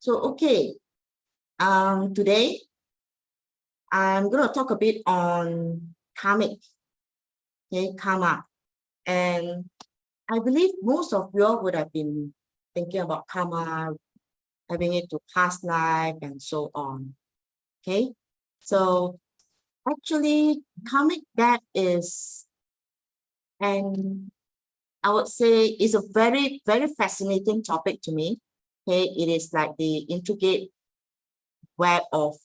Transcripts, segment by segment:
Okay, today I'm going to talk a bit on karmic, okay, karma. And I believe most of you all would have been thinking about karma, having it to past life and so on, okay? So actually, karmic debt is, and I would say, is a very, very fascinating topic to me, okay? It is like the intricate web of,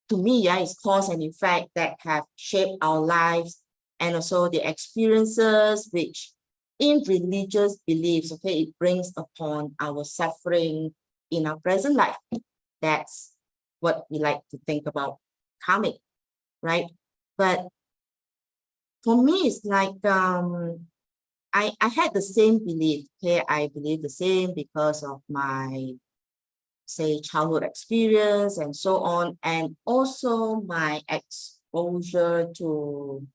to me, it's cause and effect that have shaped our lives, and also the experiences which in religious beliefs, okay, it brings upon our suffering in our present life. That's what we like to think about karmic, right? But for me, it's like I had the same belief, okay? I believe the same because of my, say, childhood experience and so on, and also my exposure to,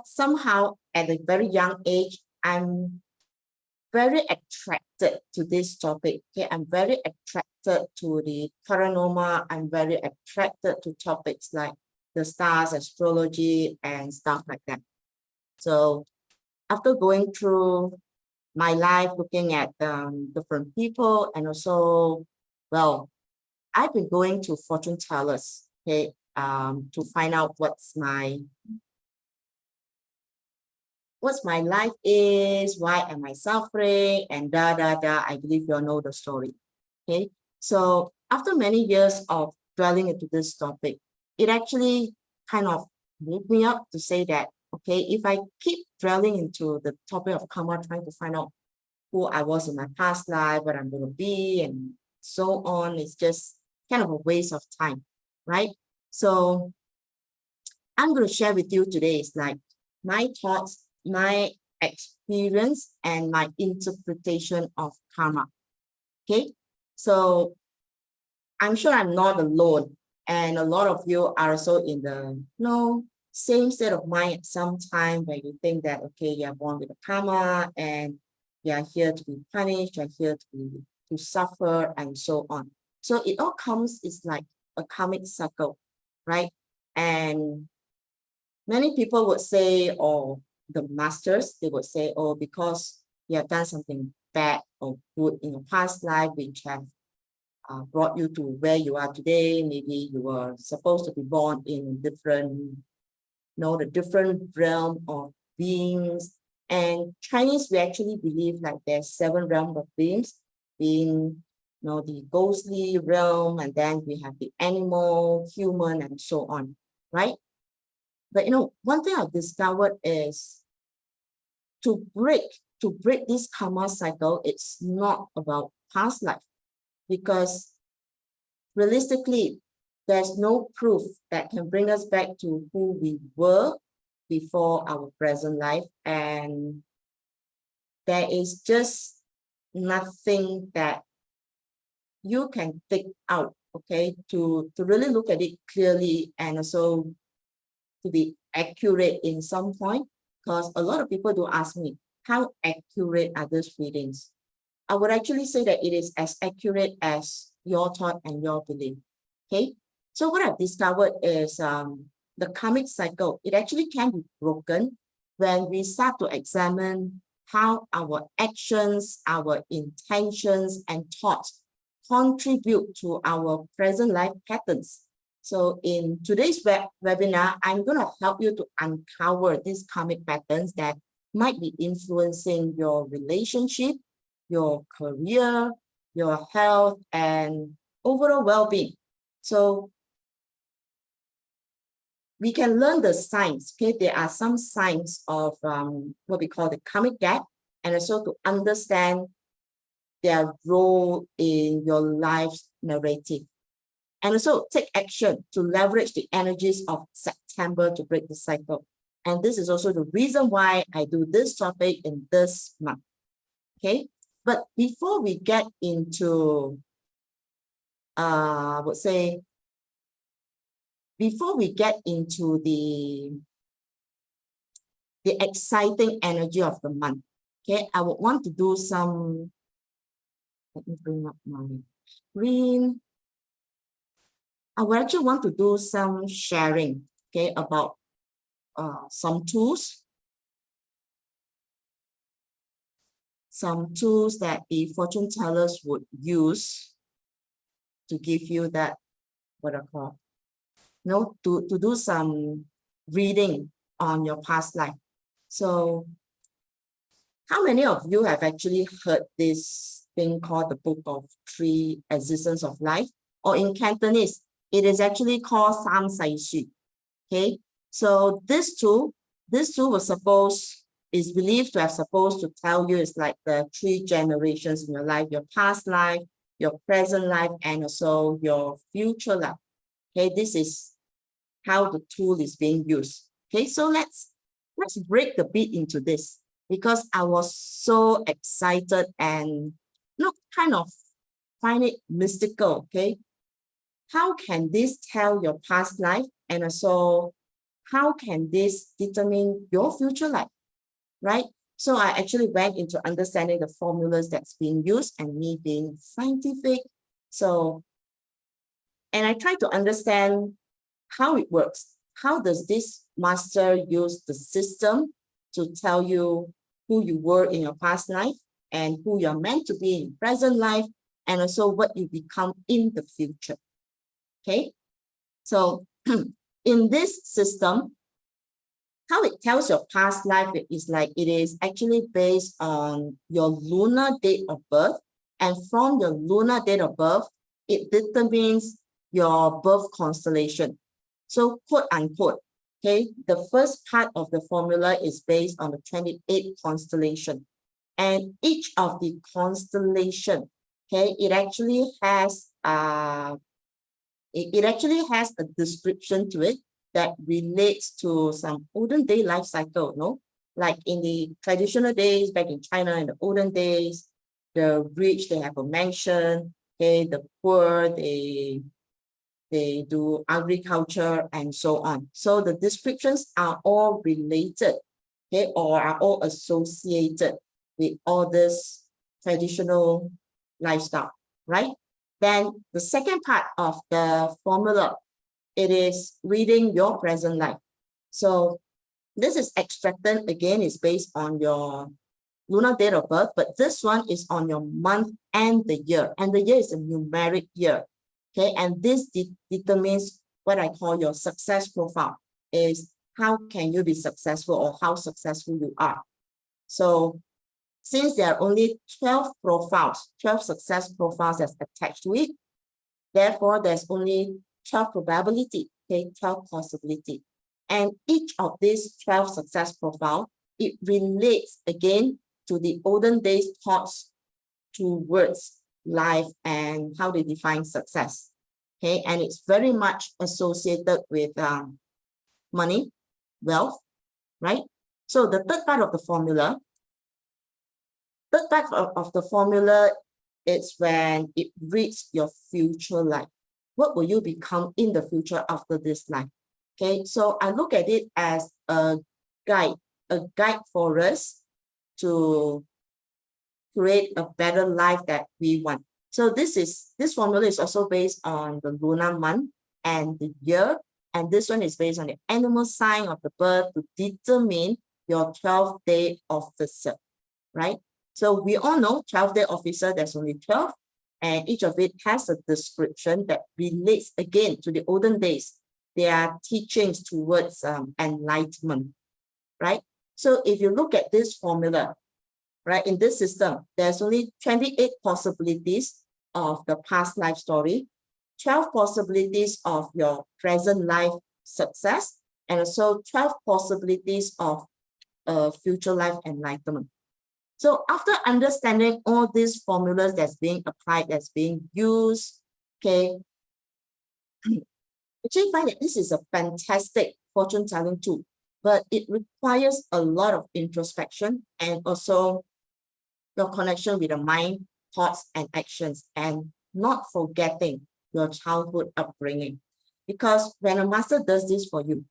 somehow at a very young age, I'm very attracted to this topic. Okay, I'm very attracted to the paranormal. I'm very attracted to topics like the stars, astrology, and stuff like that. So after going through my life, looking at different people, and also, well, I've been going to fortune tellers, okay, to find out what's my life is, why am I suffering, and I believe you all know the story, okay? So after many years of dwelling into this topic, it actually kind of woke me up to say that, okay, if I keep dwelling into the topic of karma, trying to find out who I was in my past life, what I'm going to be, and so on, it's just kind of a waste of time, right? So I'm going to share with you today is like my thoughts, my experience, and my interpretation of karma. Okay, so I'm sure I'm not alone, and a lot of you are also in the same state of mind at some time where you think that, okay, you're born with a karma and you're here to be punished, you're here to suffer, and so on. So it all comes, it's like a karmic cycle, right? And many people would say, or the masters, they would say, oh, because you have done something bad or good in your past life, which have brought you to where you are today. Maybe you were supposed to be born in different, the different realm of beings. And Chinese, we actually believe like there's 7 realms of beings, being, the ghostly realm, and then we have the animal, human, and so on, right? But one thing I've discovered is to break this karma cycle, it's not about past life, because realistically, there's no proof that can bring us back to who we were before our present life, and there is just nothing that you can take out, okay, to really look at it clearly and also to be accurate in some point, because a lot of people do ask me, how accurate are these readings? I would actually say that it is as accurate as your thought and your belief, okay? So what I've discovered is the karmic cycle, it actually can be broken when we start to examine how our actions, our intentions, and thoughts contribute to our present life patterns. So in today's webinar, I'm going to help you to uncover these karmic patterns that might be influencing your relationship, your career, your health, and overall well-being. So we can learn the signs, okay? There are some signs of what we call the karmic debt, and also to understand their role in your life's narrative. And also take action to leverage the energies of September to break the cycle. And this is also the reason why I do this topic in this month, okay? But before we get into, I would say, before we get into the exciting energy of the month, okay, I would want to do some Let me bring up my screen. I would actually want to do some sharing, okay, about some tools that the fortune tellers would use to give you that, what I call, to do some reading on your past life. So how many of you have actually heard this thing called the Book of Three Existence of Life? Or in Cantonese, it is actually called Sam Sai Shu. Okay, so this tool is believed to have supposed to tell you it's like the 3 generations in your life, your past life, your present life, and also your future life. Okay, this is how the tool is being used. Okay, so let's break the beat into this, because I was so excited and kind of find it mystical. Okay, how can this tell your past life, and also how can this determine your future life, right? So I actually went into understanding the formulas that's being used, and me being scientific. So, and I tried to understand how it works. How does this master use the system to tell you who you were in your past life and who you're meant to be in present life, and also what you become in the future? Okay, so in this system, how it tells your past life is like, it is actually based on your lunar date of birth, and from your lunar date of birth, it determines your birth constellation. So quote unquote, okay, the first part of the formula is based on the 28 constellation, and each of the constellation, okay, it actually has a description to it that relates to some olden day life cycle, no? Like in the traditional days back in China, in the olden days, the rich, they have a mansion, okay, the poor, they do agriculture and so on. So the descriptions are all related, okay, or are all associated with all this traditional lifestyle, right? Then the second part of the formula, it is reading your present life. So this is extracted, again, is based on your lunar date of birth, but this one is on your month and the year, and the year is a numeric year. Okay, and this determines what I call your success profile, is how can you be successful, or how successful you are. So since there are only 12 profiles, 12 success profiles that's attached to it, therefore there's only 12 probability, okay, 12 possibility. And each of these 12 success profile, it relates again to the olden days thoughts towards life and how they define success. Okay, and it's very much associated with money, wealth, right? So the third part of the formula, is when it reads your future life. What will you become in the future after this life? Okay, so I look at it as a guide for us to create a better life that we want. So this formula is also based on the lunar month and the year, and this one is based on the animal sign of the birth to determine your 12th day officer, right? So we all know 12th day officer, there's only 12, and each of it has a description that relates again to the olden days. There are teachings towards enlightenment, right? So if you look at this formula, right, in this system, there's only 28 possibilities of the past life story, 12 possibilities of your present life success, and also 12 possibilities of future life enlightenment. So after understanding all these formulas that's being applied, that's being used, okay, actually find that this is a fantastic fortune telling tool, but it requires a lot of introspection and also your connection with the mind, thoughts, and actions, and not forgetting your childhood upbringing. Because when a master does this for you,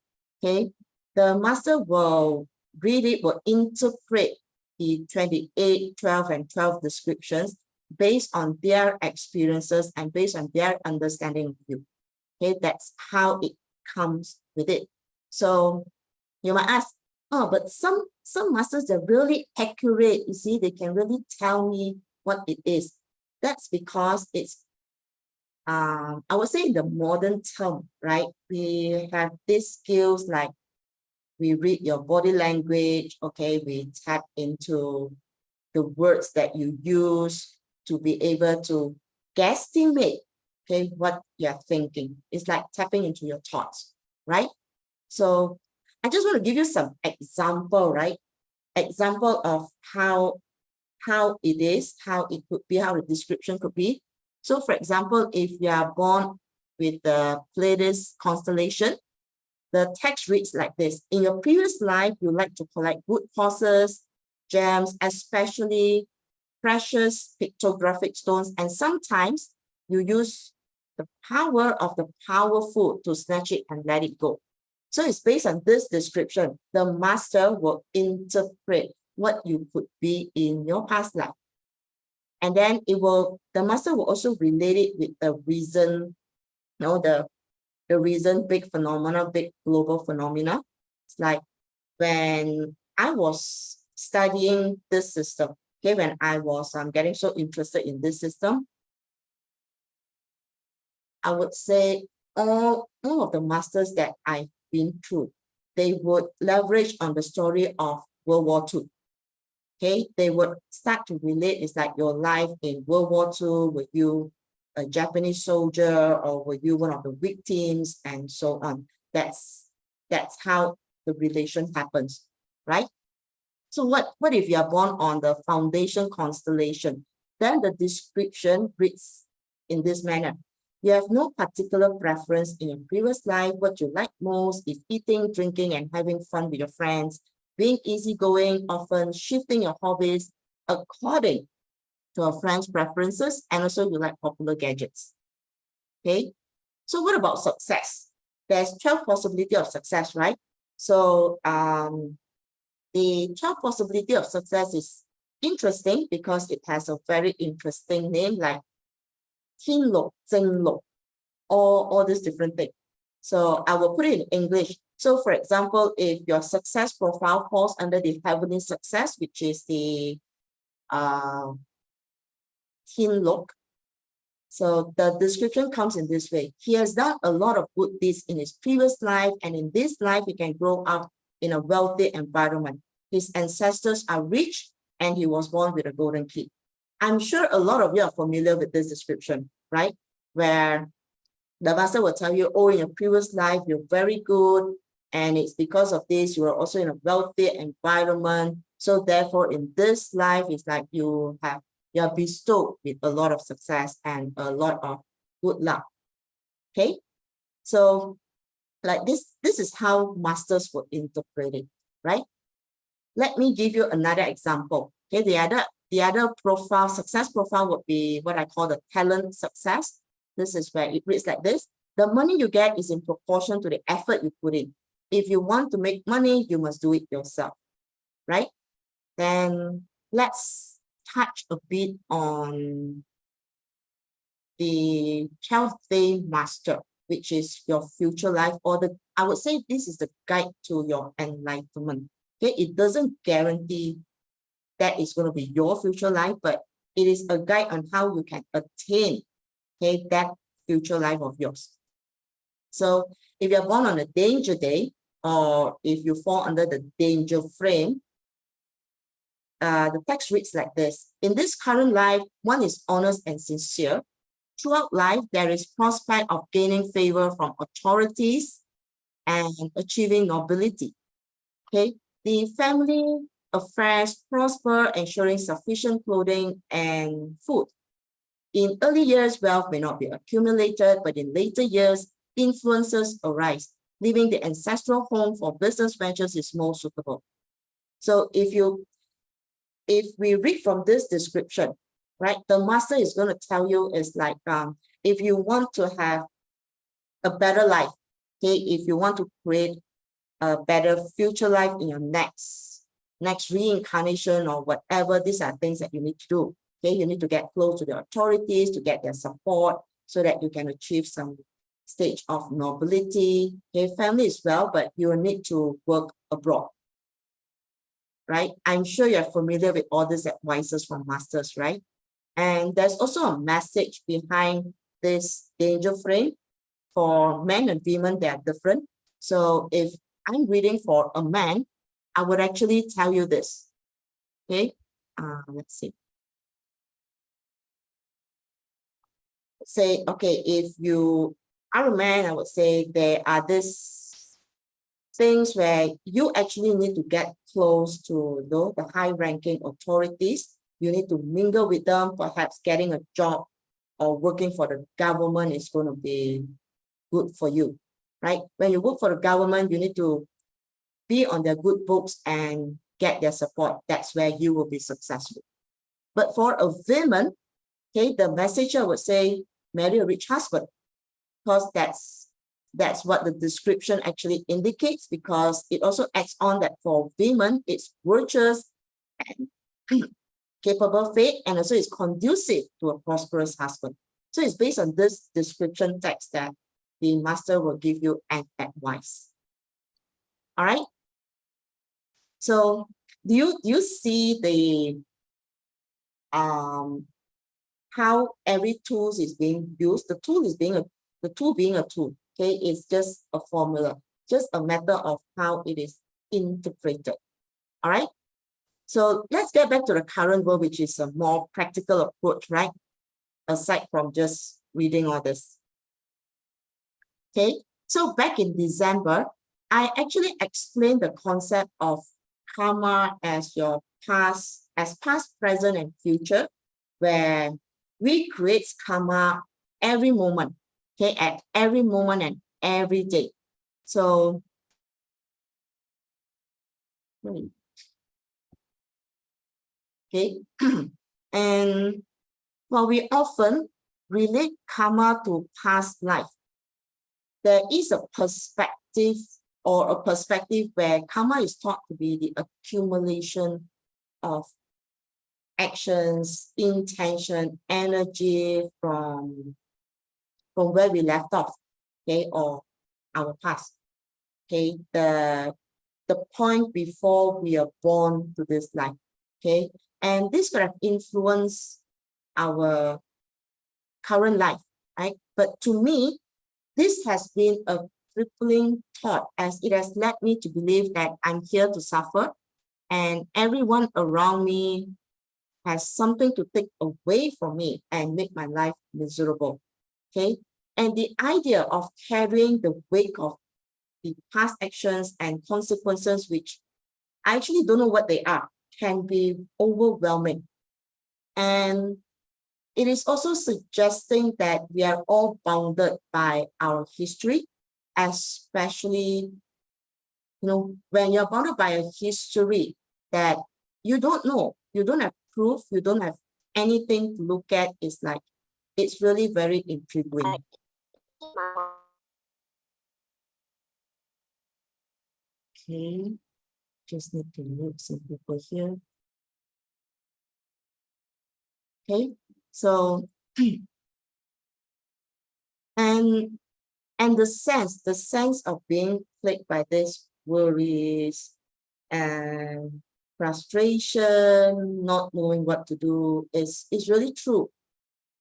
okay, the master will read it, will interpret the 28, 12, and 12 descriptions, based on their experiences and based on their understanding of you. Okay, that's how it comes with it. So you might ask, oh, but some masters, they're really accurate. You see, they can really tell me what it is. That's because it's, I would say in the modern term, right? We have these skills like we read your body language, okay? We tap into the words that you use to be able to guesstimate, okay, what you're thinking. It's like tapping into your thoughts, right? So I just want to give you some example, right? Example of how it is, how it could be, how the description could be. So for example, if you are born with the Pleiades constellation, the text reads like this. In your previous life, you like to collect wood horses, gems, especially precious pictographic stones, and sometimes you use the power of the powerful to snatch it and let it go. So it's based on this description. The master will interpret what you could be in your past life. And then the master will also relate it with the reason, the reason, big phenomena, big global phenomena. It's like when I was studying this system, okay, when I was getting so interested in this system, I would say all of the masters that I've been through, they would leverage on the story of World War II. Okay, they would start to relate. It's like your life in World War II. Were you a Japanese soldier or were you one of the victims and so on? That's how the relation happens, right? So what if you are born on the foundation constellation? Then the description reads in this manner. You have no particular preference in your previous life. What you like most is eating, drinking, and having fun with your friends, being easygoing, often shifting your hobbies according to a friend's preferences, and also you like popular gadgets. Okay, so what about success? There's 12 possibility of success, right? So the 12 possibility of success is interesting because it has a very interesting name like Qinlo, Zhenlo, all these different things. So I will put it in English. So for example, if your success profile falls under the heavenly success, which is the Qinlo, so the description comes in this way. He has done a lot of good deeds in his previous life, and in this life, he can grow up in a wealthy environment. His ancestors are rich, and he was born with a golden key. I'm sure a lot of you are familiar with this description, right? Where the master will tell you, oh, in your previous life, you're very good, and it's because of this, you are also in a wealthy environment. So therefore, in this life, it's like you are bestowed with a lot of success and a lot of good luck. Okay, so like this is how masters will interpret it, right? Let me give you another example. Okay, the other profile, success profile would be what I call the talent success. This is where it reads like this. The money you get is in proportion to the effort you put in. If you want to make money, you must do it yourself, right? Then let's touch a bit on the 12th day master, which is your future life, or I would say this is the guide to your enlightenment. Okay, it doesn't guarantee that it's going to be your future life, but it is a guide on how you can attain, okay, that future life of yours. So if you're born on a danger day, or if you fall under the danger frame, the text reads like this. In this current life, one is honest and sincere. Throughout life, there is prospect of gaining favor from authorities and achieving nobility. Okay, the family affairs prosper, ensuring sufficient clothing and food. In early years, wealth may not be accumulated, but in later years, influences arise. Leaving the ancestral home for business ventures is more suitable. So if we read from this description, right, the master is going to tell you is like, if you want to have a better life, okay, if you want to create a better future life in your next reincarnation or whatever, these are things that you need to do. Okay, you need to get close to the authorities to get their support so that you can achieve some stage of nobility. Okay, family is well, but you will need to work abroad, right? I'm sure you're familiar with all these advices from masters, right? And there's also a message behind this danger frame. For men and women, they are different. So if I'm reading for a man, I would actually tell you this. Okay, let's see. Say, okay, if you are a man, I would say there are these things where you actually need to get close to the high-ranking authorities. You need to mingle with them, perhaps getting a job or working for the government is going to be good for you, right? When you work for the government, you need to be on their good books and get their support. That's where you will be successful. But for a woman, okay, the message I would say, marry a rich husband, because that's what the description actually indicates, because it also adds on that for women, it's virtuous and capable, faith, and also is conducive to a prosperous husband. So it's based on this description text that the master will give you an advice. All right. So do you see the how every tool is being used? The tool being a tool. Okay, it's just a formula, just a matter of how it is interpreted. All right. So let's get back to the current world, which is a more practical approach, right? Aside from just reading all this. Okay, so back in December, I actually explained the concept of karma as your past, present, and future, where we create karma every moment, okay, at every moment and every day. So, okay, and while we often relate karma to past life, there is a perspective where karma is thought to be the accumulation of actions, intention, energy from where we left off, okay, or our past. Okay, the point before we are born to this life. Okay, and this could have influenced our current life, right? But to me, this has been a crippling thought, as it has led me to believe that I'm here to suffer and everyone around me has something to take away from me and make my life miserable. Okay, and the idea of carrying the weight of the past actions and consequences, which I actually don't know what they are, can be overwhelming. And it is also suggesting that we are all bounded by our history, especially, when you're bounded by a history that you don't know, you don't have proof, you don't have anything to look at, it's really very intriguing. Okay, just need to mute some people here. Okay, so and the sense of being plagued by these worries and frustration, not knowing what to do is really true.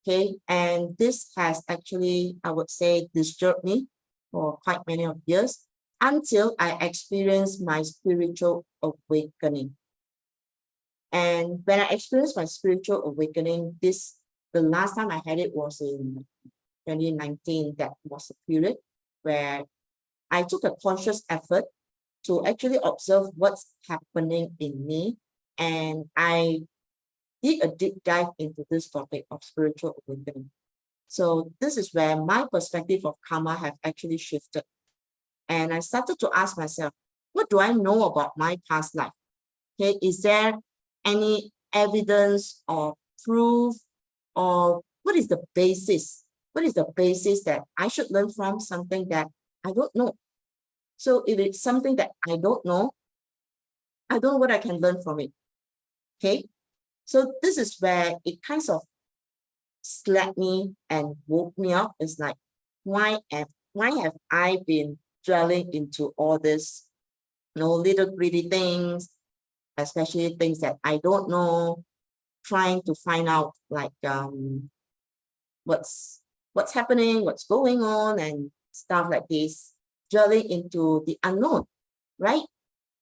Okay, and this has actually, I would say, disturbed me for quite many of years until I experienced my spiritual awakening. And when I experienced my spiritual awakening, the last time I had it was in 2019. That was a period where I took a conscious effort to actually observe what's happening in me. And I did a deep dive into this topic of spiritual awakening. So this is where my perspective of karma have actually shifted. And I started to ask myself, what do I know about my past life? Okay, is there any evidence or proof, or what is the basis? What is the basis that I should learn from something that I don't know? So if it's something that I don't know what I can learn from it. Okay, So this is where it kind of slapped me and woke me up. It's like, why have I been dwelling into all this, little greedy things, especially things that I don't know, trying to find out like what's happening, what's going on, and stuff like this, dwelling into the unknown, right?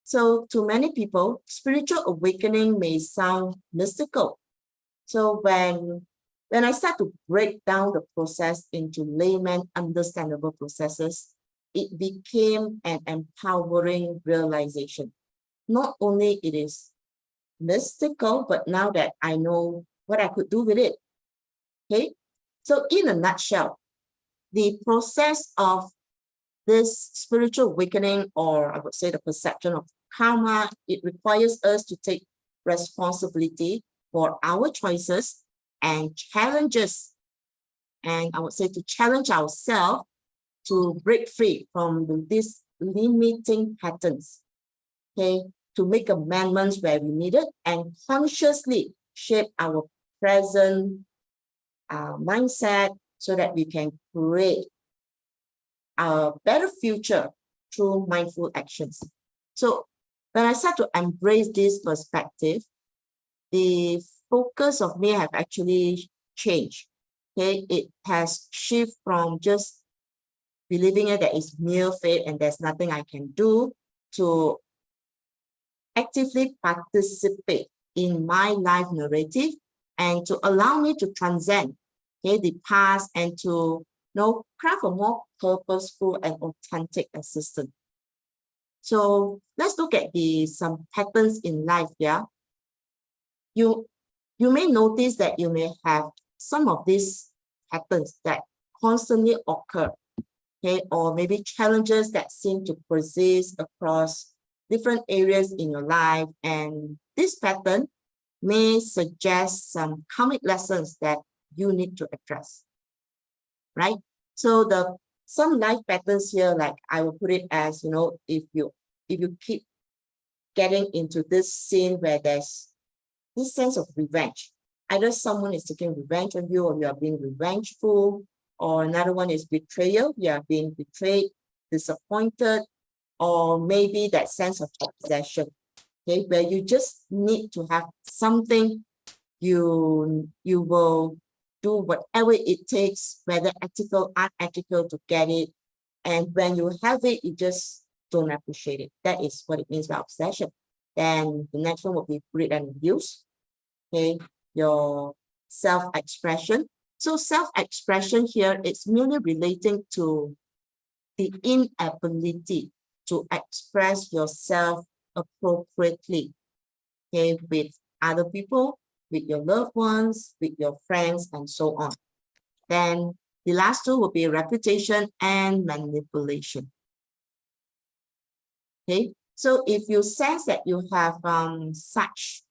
So to many people, spiritual awakening may sound mystical. So when I start to break down the process into layman understandable processes, it became an empowering realization. Not only it is mystical, but now that I know what I could do with it. Okay, so in a nutshell, the process of this spiritual awakening, or I would say the perception of karma, it requires us to take responsibility for our choices and challenges. And I would say to challenge ourselves to break free from these limiting patterns, okay, to make amendments where we need it and consciously shape our present mindset so that we can create a better future through mindful actions. So when I start to embrace this perspective, the focus of me have actually changed. Okay, it has shifted from just believing it that it's mere fate and there's nothing I can do to actively participate in my life narrative and to allow me to transcend the past and to craft a more purposeful and authentic existence. So let's look at some patterns in life. Yeah, you may notice that you may have some of these patterns that constantly occur, okay, or maybe challenges that seem to persist across different areas in your life, and this pattern may suggest some karmic lessons that you need to address, right? So some life patterns here, like I will put it as, if you keep getting into this scene where there's this sense of revenge, either someone is taking revenge on you or you are being revengeful, or another one is betrayal, you are being betrayed, disappointed, or maybe that sense of obsession, okay, where you just need to have something, you will do whatever it takes, whether ethical, unethical, to get it. And when you have it, you just don't appreciate it. That is what it means by obsession. Then the next one will be greed and abuse. Okay, your self-expression. So self-expression here is merely relating to the inability to express yourself appropriately, okay, with other people, with your loved ones, with your friends, and so on. Then the last two will be reputation and manipulation. Okay, so if you sense that you have such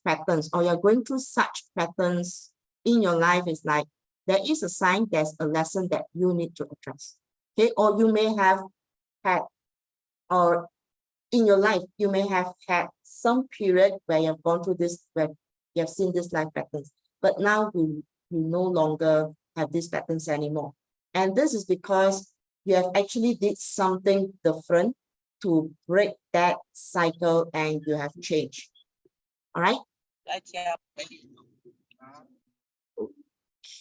patterns, or you're going through such patterns in your life, it's like there is a sign, there's a lesson that you need to address. Okay, or you may have had, or in your life, you may have had some period where you've gone through this, where you have seen these life patterns, but now you no longer have these patterns anymore. And this is because you have actually did something different to break that cycle, and you have changed. All right?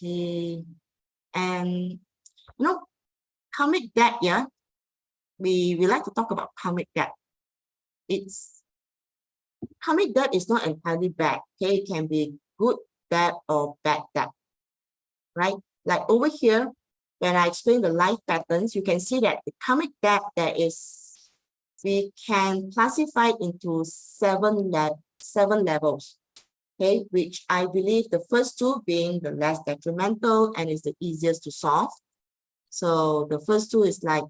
Okay. And karmic debt, yeah, we like to talk about karmic debt. Karmic debt is not entirely bad. Okay, it can be good debt or bad debt, right? Like over here, when I explain the life patterns, you can see that the karmic debt we can classify into seven levels. Okay, which I believe the first two being the less detrimental and is the easiest to solve. So the first two is like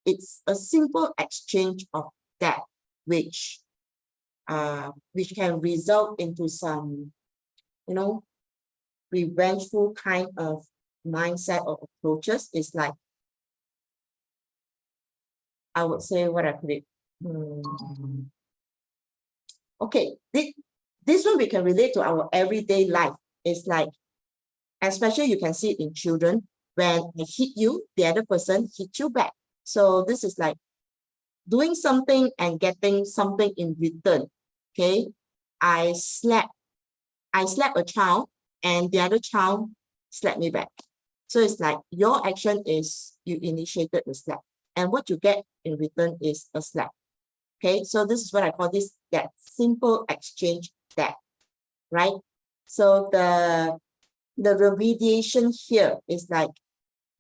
it's a simple exchange of debt, which can result into some, revengeful kind of mindset or approaches. It's like, I would say, what I put it, Okay, this one we can relate to our everyday life. It's like, especially you can see it in children. When I hit you, the other person hit you back. So this is like doing something and getting something in return. Okay, I slap a child and the other child slapped me back. So it's like your action is you initiated the slap, and what you get in return is a slap. Okay, so this is what I call that simple exchange debt, right? So the remediation here is like,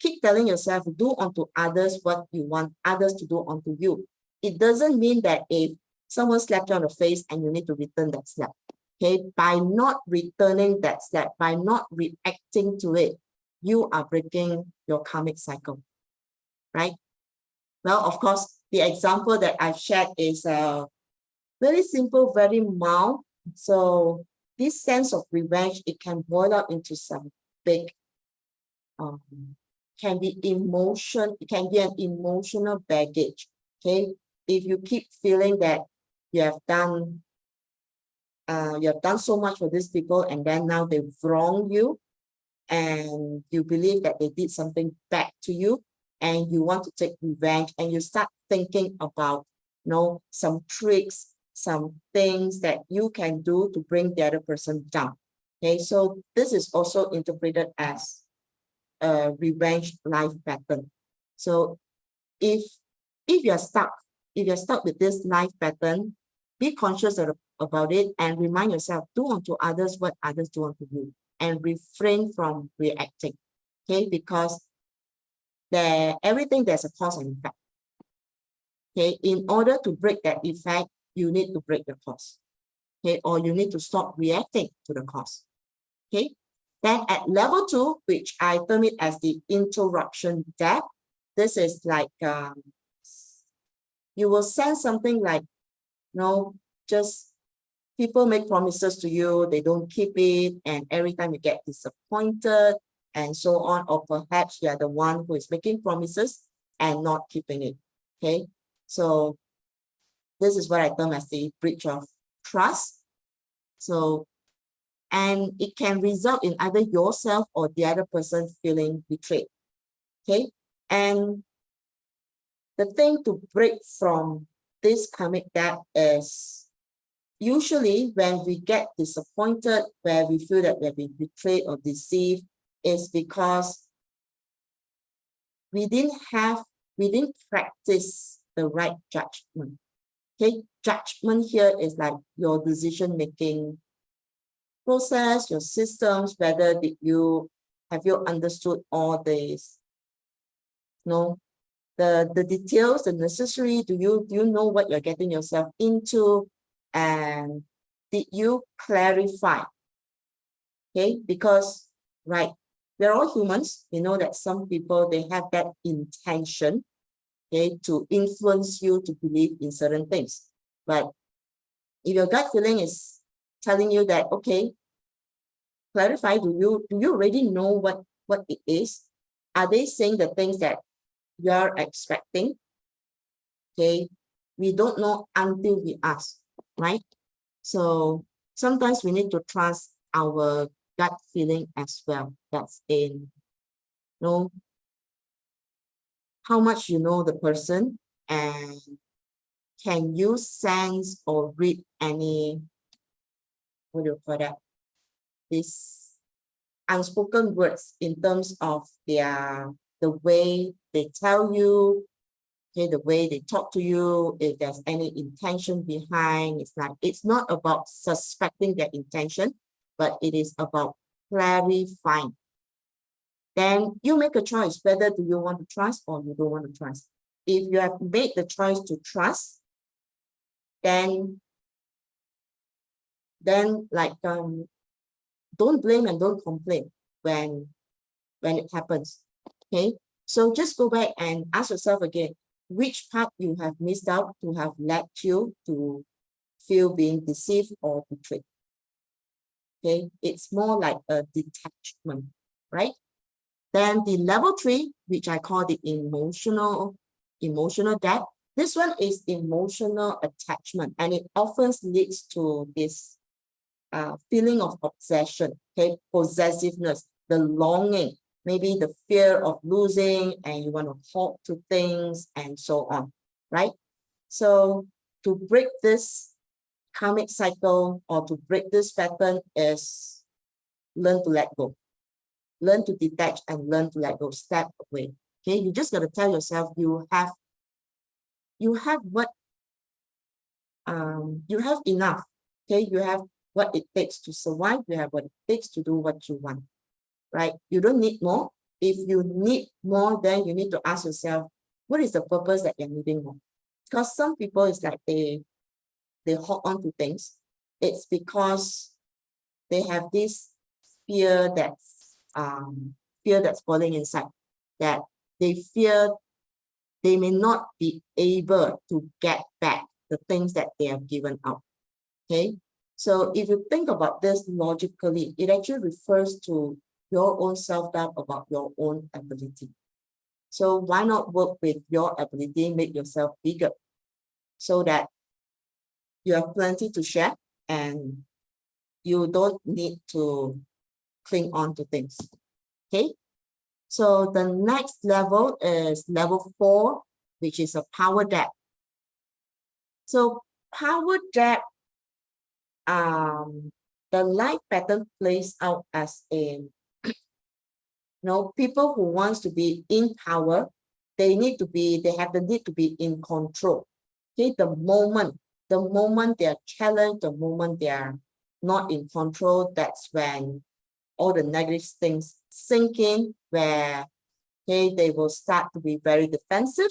keep telling yourself, do unto others what you want others to do unto you. It doesn't mean that if someone slapped you on the face and you need to return that slap. Okay, by not returning that slap, by not reacting to it, you are breaking your karmic cycle, right? Well, of course, the example that I've shared is very simple, very mild. So this sense of revenge, it can boil up into some big, can be emotion, it can be an emotional baggage. Okay, if you keep feeling that you have done so much for these people, and then now they've wronged you, and you believe that they did something back to you, and you want to take revenge, and you start thinking about, some tricks, some things that you can do to bring the other person down. Okay, so this is also interpreted as a revenge life pattern. So if you're stuck with this life pattern, be conscious about it and remind yourself, do unto others what others do unto you, and refrain from reacting. Okay, because everything there's a cause and effect. Okay, in order to break that effect, you need to break the cause. Okay, or you need to stop reacting to the cause. Okay, then at level 2, which I term it as the interruption debt, this is like you will sense something like, just people make promises to you, they don't keep it, and every time you get disappointed and so on, or perhaps you are the one who is making promises and not keeping it. Okay, so this is what I term as the breach of trust. So, and it can result in either yourself or the other person feeling betrayed. Okay, and the thing to break from this karmic debt is usually when we get disappointed, where we feel that we've been betrayed or deceived, is because we didn't practice the right judgment. Okay, judgment here is like your decision-making process, your systems, whether have you understood all this, the details, the necessary, do you know what you're getting yourself into, and did you clarify? Okay, because we're all humans. We know that some people, they have that intention, okay, to influence you to believe in certain things. But if your gut feeling is telling you that, okay, clarify, do you already know what it is? Are they saying the things that you're expecting? Okay, we don't know until we ask, right? So sometimes we need to trust our gut feeling as well. That's in, how much you know the person, and can you sense or read any, what do you call that, this unspoken words in terms of the way they tell you, okay, the way they talk to you, if there's any intention behind. It's like, it's not about suspecting their intention, but it is about clarifying. Then you make a choice, whether do you want to trust or you don't want to trust. If you have made the choice to trust, then like don't blame and don't complain when it happens. Okay, so just go back and ask yourself again, which part you have missed out to have led you to feel being deceived or betrayed. Okay, it's more like a detachment, right? Then the level 3, which I call the emotional debt, This one is emotional attachment, and it often leads to this feeling of obsession, okay, possessiveness, the longing, maybe the fear of losing, and you want to hold to things and so on, right? So to break this karmic cycle or to break this pattern is learn to let go. Learn to detach and learn to let go, step away. Okay, you just got to tell yourself you have what you have enough. Okay, you have what it takes to survive, you have what it takes to do what you want, right? You don't need more. If you need more, then you need to ask yourself, what is the purpose that you're needing more? Because some people, it's like they hold on to things. It's because they have this fear that's falling inside, that they fear they may not be able to get back the things that they have given up. Okay, so if you think about this logically, it actually refers to your own self-doubt about your own ability. So why not work with your ability, make yourself bigger so that you have plenty to share and you don't need to cling on to things. Okay, so the next level is level 4, which is a power debt. So power debt, the life pattern plays out as a, people who wants to be in power, they have the need to be in control. Okay, the moment they are challenged, the moment they are not in control, that's when all the negative things sink in, where they will start to be very defensive,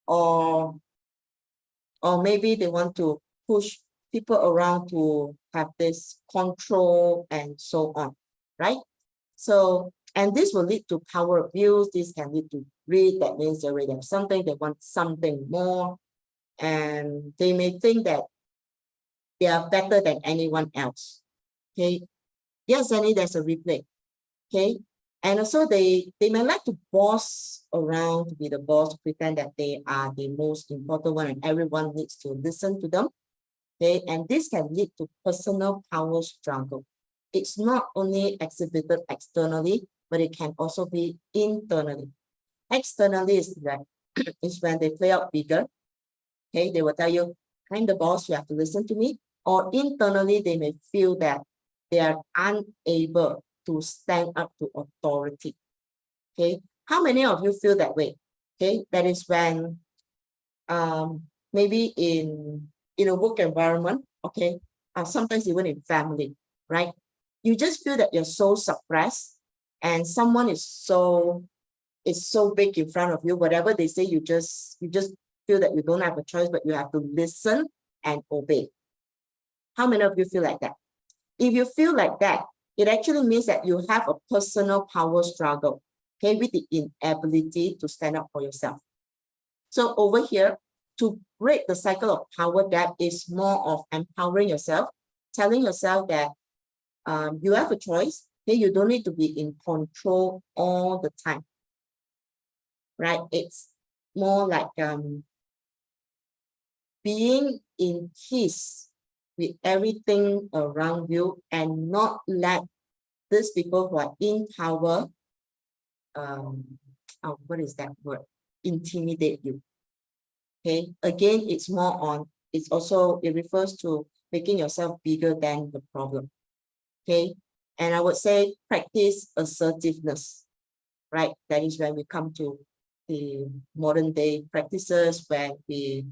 or maybe they want to push people around to have this control and so on, right? So, and this will lead to power abuse. This can lead to greed. That means they already have something, they want something more, and they may think that they are better than anyone else. Okay, yes, Annie, there's a replay. Okay, and also they may like to boss around, to be the boss, to pretend that they are the most important one and everyone needs to listen to them. Okay, and this can lead to personal power struggle. It's not only exhibited externally, but it can also be internally. Externally is that is when they play out bigger. Okay, they will tell you, I'm the boss, you have to listen to me. Or internally, they may feel that they are unable to stand up to authority. Okay, how many of you feel that way? Okay, that is when maybe in a work environment, okay, sometimes even in family, right? You just feel that you're so suppressed, and someone is so big in front of you. Whatever they say, you just feel that you don't have a choice, but you have to listen and obey. How many of you feel like that? If you feel like that, it actually means that you have a personal power struggle, okay, with the inability to stand up for yourself. So over here, to break the cycle of power debt is more of empowering yourself, telling yourself that you have a choice. Okay, you don't need to be in control all the time, right? It's more like being in peace with everything around you and not let these people who are in power, what is that word? Intimidate you. Okay, again, it's more on, it refers to making yourself bigger than the problem. Okay, and I would say practice assertiveness, right? That is when we come to the modern day practices, where we,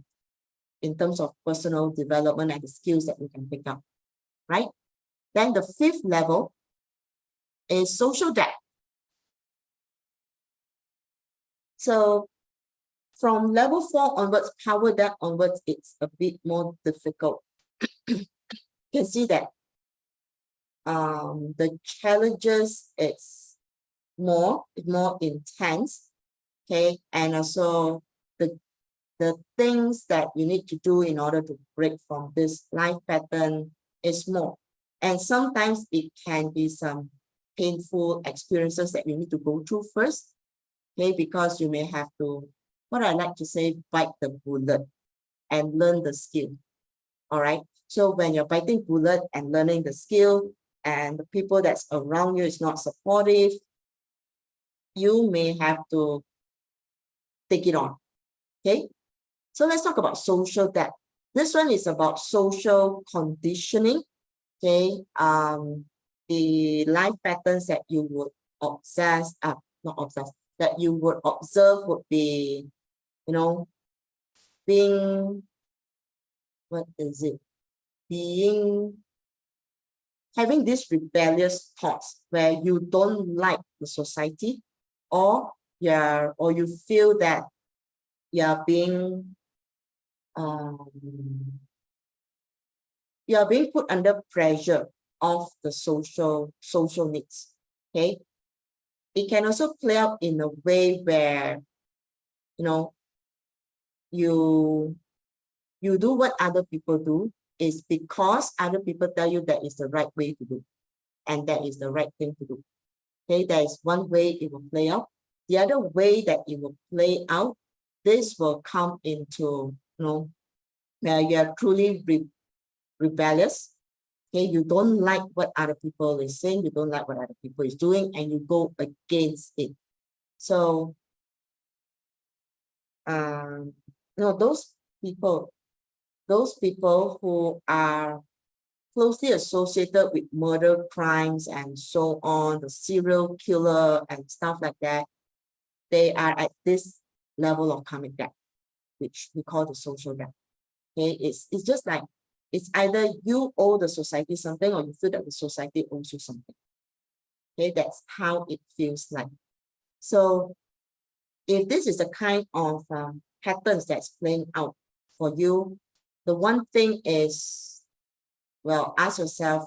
in terms of personal development and the skills that we can pick up, right? Then the 5th level is social debt. So from level 4 onwards, power debt onwards, it's a bit more difficult. You can see that the challenges, it's more intense, okay? And also the things that you need to do in order to break from this life pattern is more. And sometimes it can be some painful experiences that you need to go through first, okay? Because you may have to what I like to say, bite the bullet and learn the skill. All right. So when you're biting bullet and learning the skill and the people that's around you is not supportive, you may have to take it on. Okay. So let's talk about social debt. This one is about social conditioning. Okay. The life patterns that you would that you would observe would be, you know, being, what is it? Having these rebellious thoughts where you don't like the society, or you feel that you're being put under pressure of the social needs. Okay. It can also play out in a way where, you know, you do what other people do is because other people tell you that is the right way to do, and that is the right thing to do. Okay, that is one way it will play out. The other way that it will play out, this will come into, where you are truly rebellious. Okay, you don't like what other people is saying, you don't like what other people is doing, and you go against it. So, those people who are closely associated with murder crimes and so on, the serial killer and stuff like that, they are at this level of karmic debt, which we call the social debt. Okay, it's just like, it's either you owe the society something or you feel that the society owes you something. Okay, that's how it feels like. So if this is the kind of patterns that's playing out for you, the one thing is, well, ask yourself,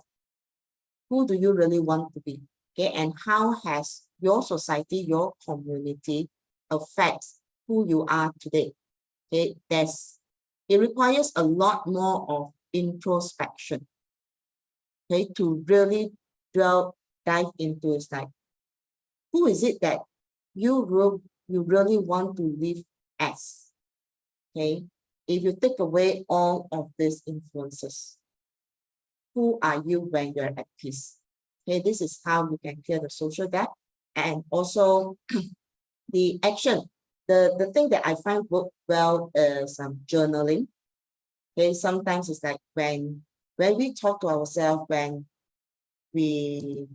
who do you really want to be? Okay, and how has your society, your community affects who you are today? Okay, it requires a lot more of introspection. Okay, to really dive into, it's like, who is it that you really want to live as? Okay, if you take away all of these influences, who are you when you're at peace? Okay, this is how you can clear the social debt. And also the action. The thing that I find work well is journaling. Okay, sometimes it's like when we talk to ourselves, when we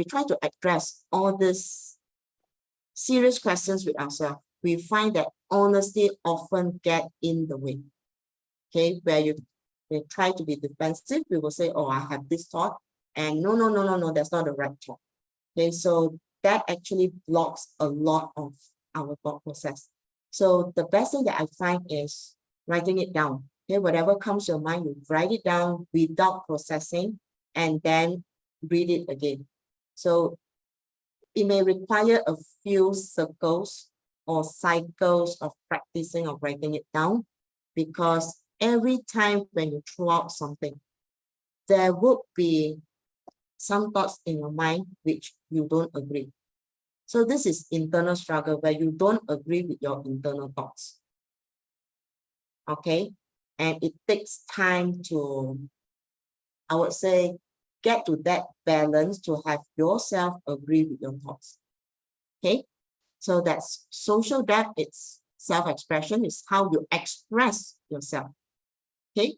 try to address all these serious questions with ourselves, we find that honesty often get in the way. Okay, where you try to be defensive, we will say, oh, I have this thought, and no, that's not the right thought. Okay, so that actually blocks a lot of our thought process. So the best thing that I find is writing it down. Okay, whatever comes to your mind, you write it down without processing, and then read it again. So it may require a few circles or cycles of practicing of writing it down, because every time when you throw out something, there would be some thoughts in your mind which you don't agree. So this is internal struggle where you don't agree with your internal thoughts. Okay, and it takes time to, I would say, get to that balance to have yourself agree with your thoughts. Okay, so that's social debt. It's self-expression. It's how you express yourself. Okay,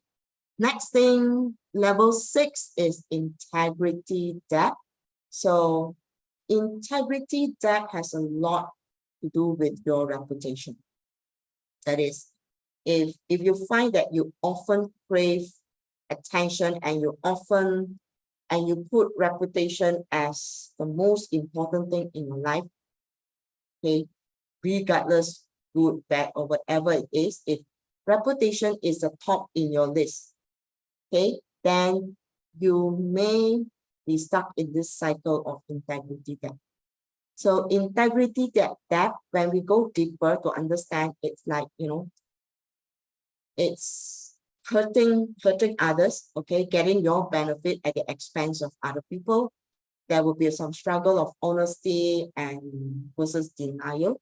next thing, level 6 is integrity debt. So integrity debt has a lot to do with your reputation. That is, if you find that you often crave attention and you put reputation as the most important thing in your life, okay, regardless, good, bad, or whatever it is, if reputation is the top in your list, okay, then you may be stuck in this cycle of integrity debt. So integrity debt, when we go deeper to understand, it's like, it's hurting others, okay, getting your benefit at the expense of other people. There will be some struggle of honesty and versus denial,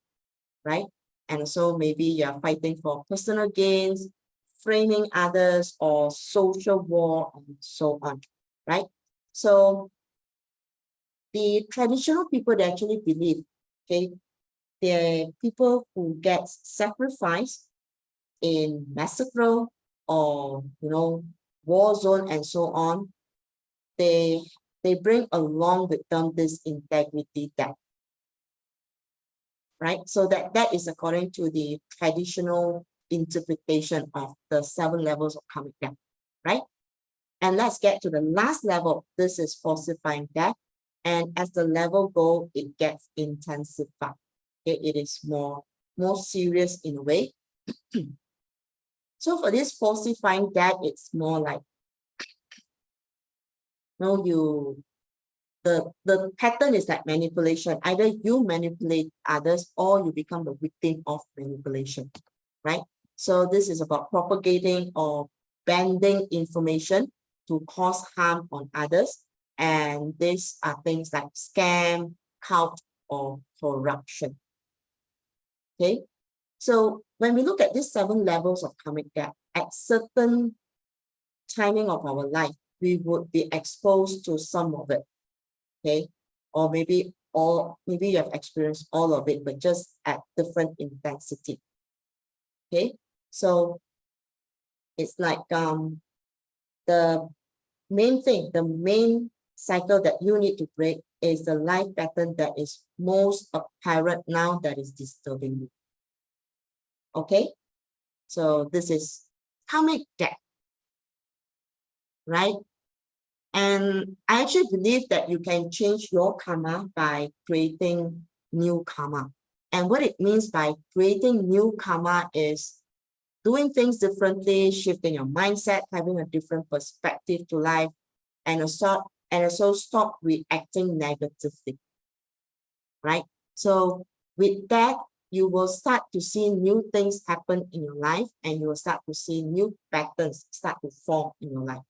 right? And so maybe you're fighting for personal gains, framing others, or social war, and so on, right? So the traditional people, they actually believe, okay, they're people who get sacrificed in massacre or, war zone and so on. They bring along with them this integrity debt, right? So that is according to the traditional interpretation of the 7 levels of karmic debt, right? And let's get to the last level. This is falsifying debt. And as the level goes, it gets intensified. Okay, it is more serious in a way. So for this falsifying debt, it's more like, the pattern is like manipulation. Either you manipulate others or you become the victim of manipulation, right? So this is about propagating or bending information to cause harm on others. And these are things like scam, cult, or corruption. Okay, so when we look at these 7 levels of karmic debt, at certain timing of our life, we would be exposed to some of it. Okay, or maybe you have experienced all of it, but just at different intensity. Okay, so it's like the main cycle that you need to break is the life pattern that is most apparent now that is disturbing you. Okay, so this is karmic debt, right? And I actually believe that you can change your karma by creating new karma. And what it means by creating new karma is doing things differently, shifting your mindset, having a different perspective to life, and also stop reacting negatively, right? So with that, you will start to see new things happen in your life, and you will start to see new patterns start to form in your life.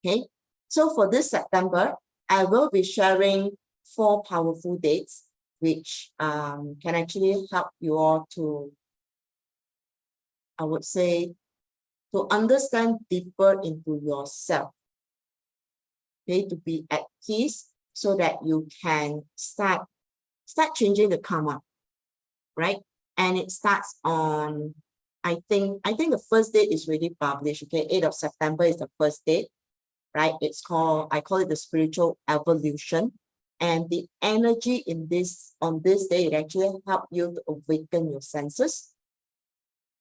Okay, so for this September, I will be sharing 4 powerful dates, which can actually help you all to, I would say, to understand deeper into yourself. Okay, to be at peace so that you can start changing the karma, right? And it starts on, I think the first date is already published. Okay, 8th of September is the first date. Right? I call it the spiritual evolution. And the energy on this day, it actually helps you to awaken your senses.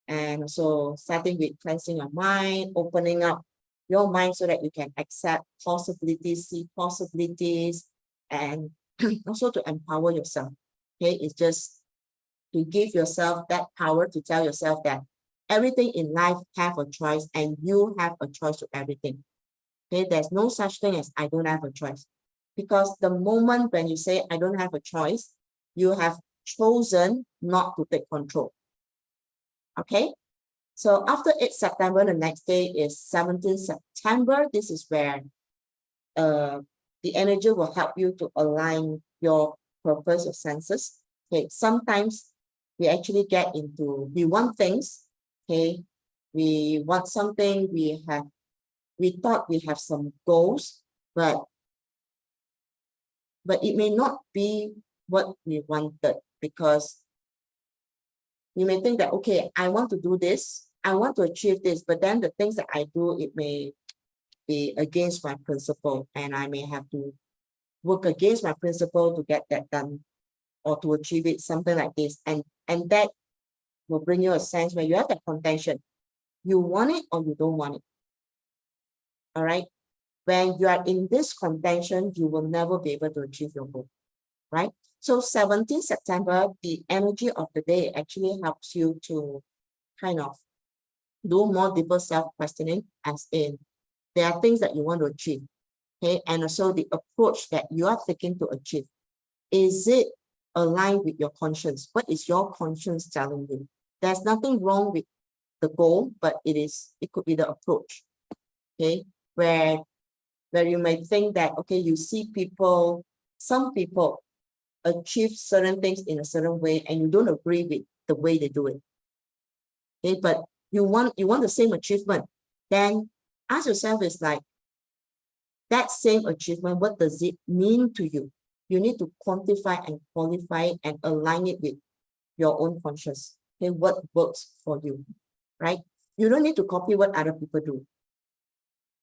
And so starting with cleansing your mind, opening up your mind so that you can accept possibilities, see possibilities, and also to empower yourself. Okay, it's just to give yourself that power to tell yourself that everything in life have a choice, and you have a choice to everything. Okay, there's no such thing as I don't have a choice. Because the moment when you say I don't have a choice, you have chosen not to take control. Okay, so after 8th September, the next day is 17th September. This is where the energy will help you to align your purpose, your senses. Okay, sometimes we actually we want things. Okay, we want something, we thought we have some goals, but it may not be what we wanted, because you may think that, okay, I want to do this, I want to achieve this, but then the things that I do, it may be against my principle, and I may have to work against my principle to get that done or to achieve it, something like this. And that will bring you a sense where you have that contention. You want it or you don't want it. All right. When you are in this contention, you will never be able to achieve your goal, right? So 17th September, the energy of the day actually helps you to kind of do more deeper self-questioning, as in there are things that you want to achieve, okay? And also the approach that you are taking to achieve. Is it aligned with your conscience? What is your conscience telling you? There's nothing wrong with the goal, but it could be the approach, okay? Where you may think that, okay, you see some people, achieve certain things in a certain way and you don't agree with the way they do it. Okay, but you want the same achievement, then ask yourself is like, that same achievement, what does it mean to you? You need to quantify and qualify it and align it with your own conscious. Okay, what works for you, right? You don't need to copy what other people do,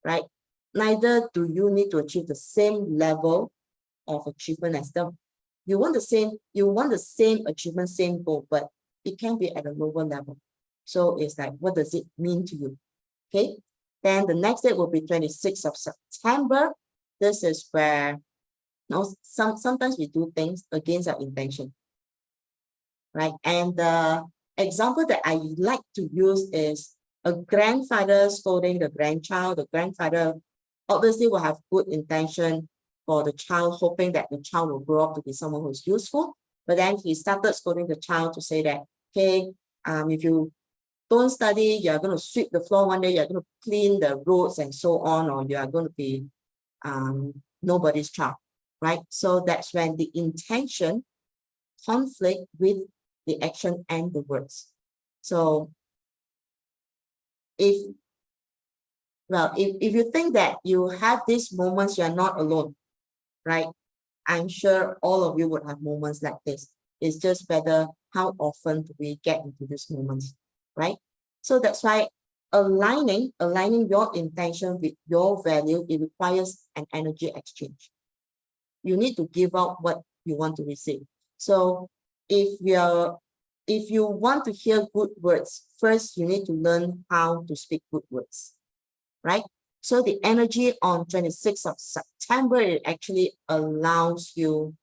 right? Neither do you need to achieve the same level of achievement as them. You want the same achievement, same goal, but it can be at a lower level. So it's like, what does it mean to you? Okay. Then the next date will be 26th of September. This is where sometimes we do things against our intention, right? And the example that I like to use is a grandfather scolding the grandchild. The grandfather obviously will have good intention for the child, hoping that the child will grow up to be someone who's useful. But then he started scolding the child to say that, okay, if you don't study, you're going to sweep the floor one day, you're going to clean the roads and so on, or you are going to be nobody's child, right? So that's when the intention conflict with the action and the words. So if you think that you have these moments, you're not alone, right? I'm sure all of you would have moments like this. It's just whether how often do we get into these moments, right? So that's why aligning your intention with your value, it requires an energy exchange. You need to give out what you want to receive. So if you want to hear good words, first you need to learn how to speak good words, right? So the energy on 26th of September, it actually allows you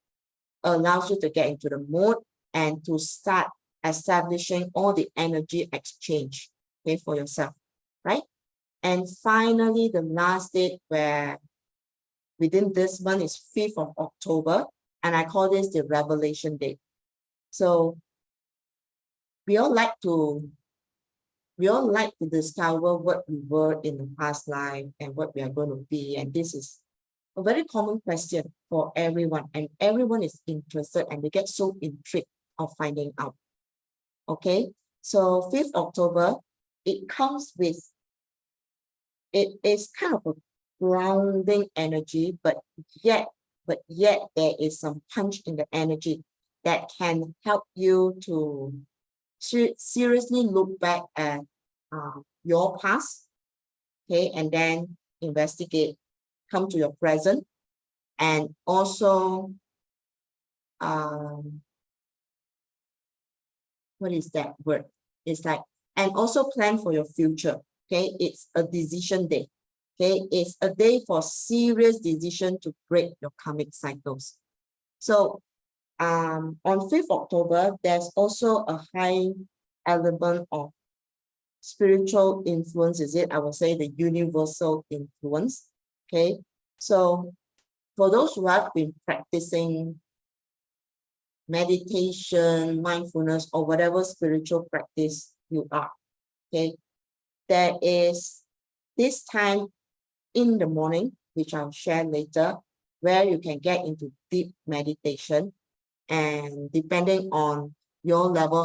to get into the mode and to start establishing all the energy exchange, okay, for yourself, right? And finally, the last date where within this month is 5th of October, and I call this the revelation date. So we all like to discover what we were in the past life and what we are going to be. And this is a very common question for everyone, and everyone is interested and they get so intrigued of finding out. Okay, so 5th October, it is kind of a grounding energy, but yet there is some punch in the energy that can help you to seriously look back at your past, okay, and then investigate, come to your present, and also what is that word? It's like, and also plan for your future. Okay, it's a decision day. Okay, it's a day for serious decision to break your karmic cycles. So on 5th October, there's also a high element of spiritual influence, is it? I would say the universal influence. Okay, so for those who have been practicing meditation, mindfulness, or whatever spiritual practice you are, okay, there is this time in the morning, which I'll share later, where you can get into deep meditation, and depending on your level,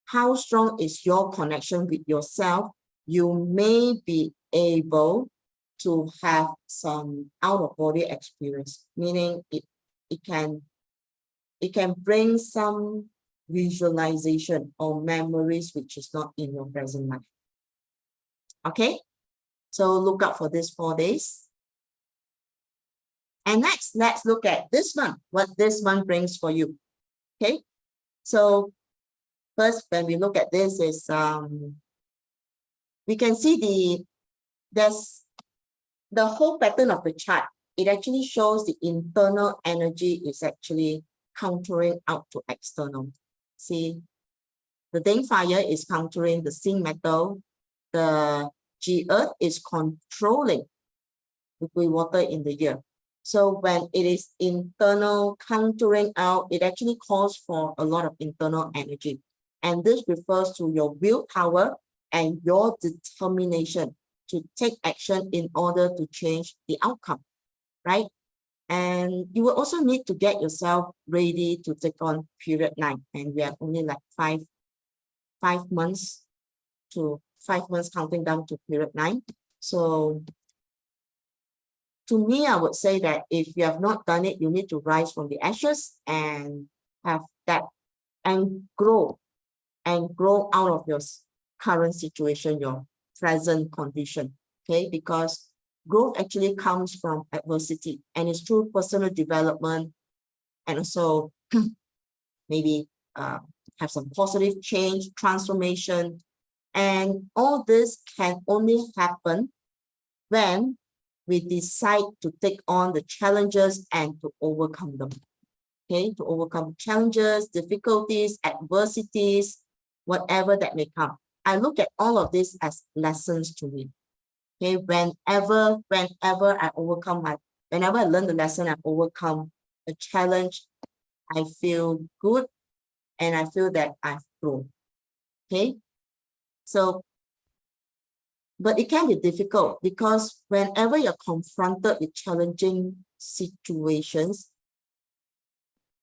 how strong is your connection with yourself, you may be able to have some out-of-body experience, meaning it can bring some visualization or memories which is not in your present life. Okay, so look out for these 4 days. And next, let's look at this month, what this month brings for you. Okay, so first, when we look at this, is we can see there's the whole pattern of the chart. It actually shows the internal energy is actually countering out to external. See, the Dane fire is countering the zinc metal. The G earth is controlling the grey water in the year. So when it is internal countering out, it actually calls for a lot of internal energy. And this refers to your willpower and your determination to take action in order to change the outcome, right? And you will also need to get yourself ready to take on period 9. And we are only like five months to 5 months counting down to period 9. So to me, I would say that if you have not done it, you need to rise from the ashes and have that and grow out of your current situation, your present condition. Okay, because growth actually comes from adversity, and it's through personal development, and also maybe have some positive change, transformation, and all this can only happen when we decide to take on the challenges and to overcome them. Okay, to overcome challenges, difficulties, adversities, whatever that may come. I look at all of this as lessons to me. Okay, whenever I overcome whenever I learn the lesson, I overcome a challenge, I feel good and I feel that I've grown. Okay, so, but it can be difficult because whenever you're confronted with challenging situations,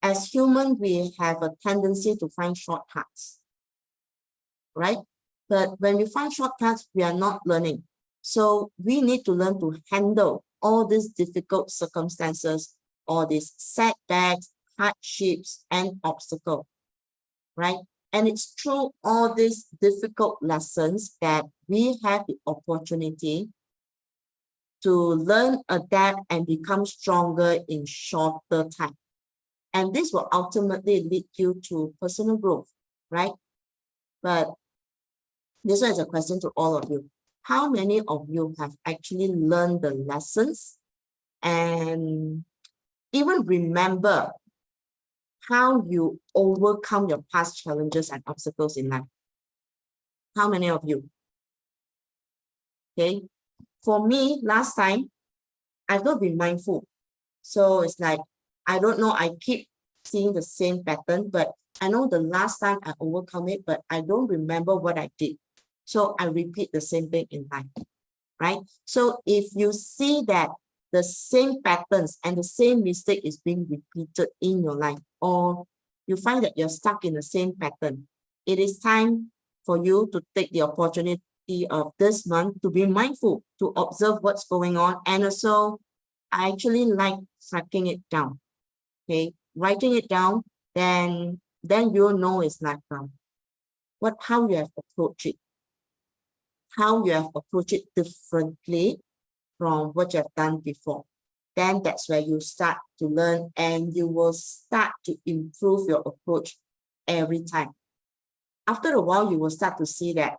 as humans, we have a tendency to find shortcuts, right? But when we find shortcuts, we are not learning. So we need to learn to handle all these difficult circumstances, all these setbacks, hardships, and obstacles, right? And it's through all these difficult lessons that we have the opportunity to learn, adapt, and become stronger in shorter time. And this will ultimately lead you to personal growth, right? But this one is a question to all of you. How many of you have actually learned the lessons and even remember how you overcome your past challenges and obstacles in life? How many of you? Okay. For me, last time, I've not been mindful. So it's like, I don't know, I keep seeing the same pattern, but I know the last time I overcome it, but I don't remember what I did. So I repeat the same thing in life, right? So if you see that the same patterns and the same mistake is being repeated in your life, or you find that you're stuck in the same pattern, it is time for you to take the opportunity of this month to be mindful, to observe what's going on. And also, I actually like tracking it down, okay? Writing it down, then you'll know it's like how you have approached it, how you have approached it differently from what you have done before. Then that's where you start to learn and you will start to improve your approach every time. After a while, you will start to see that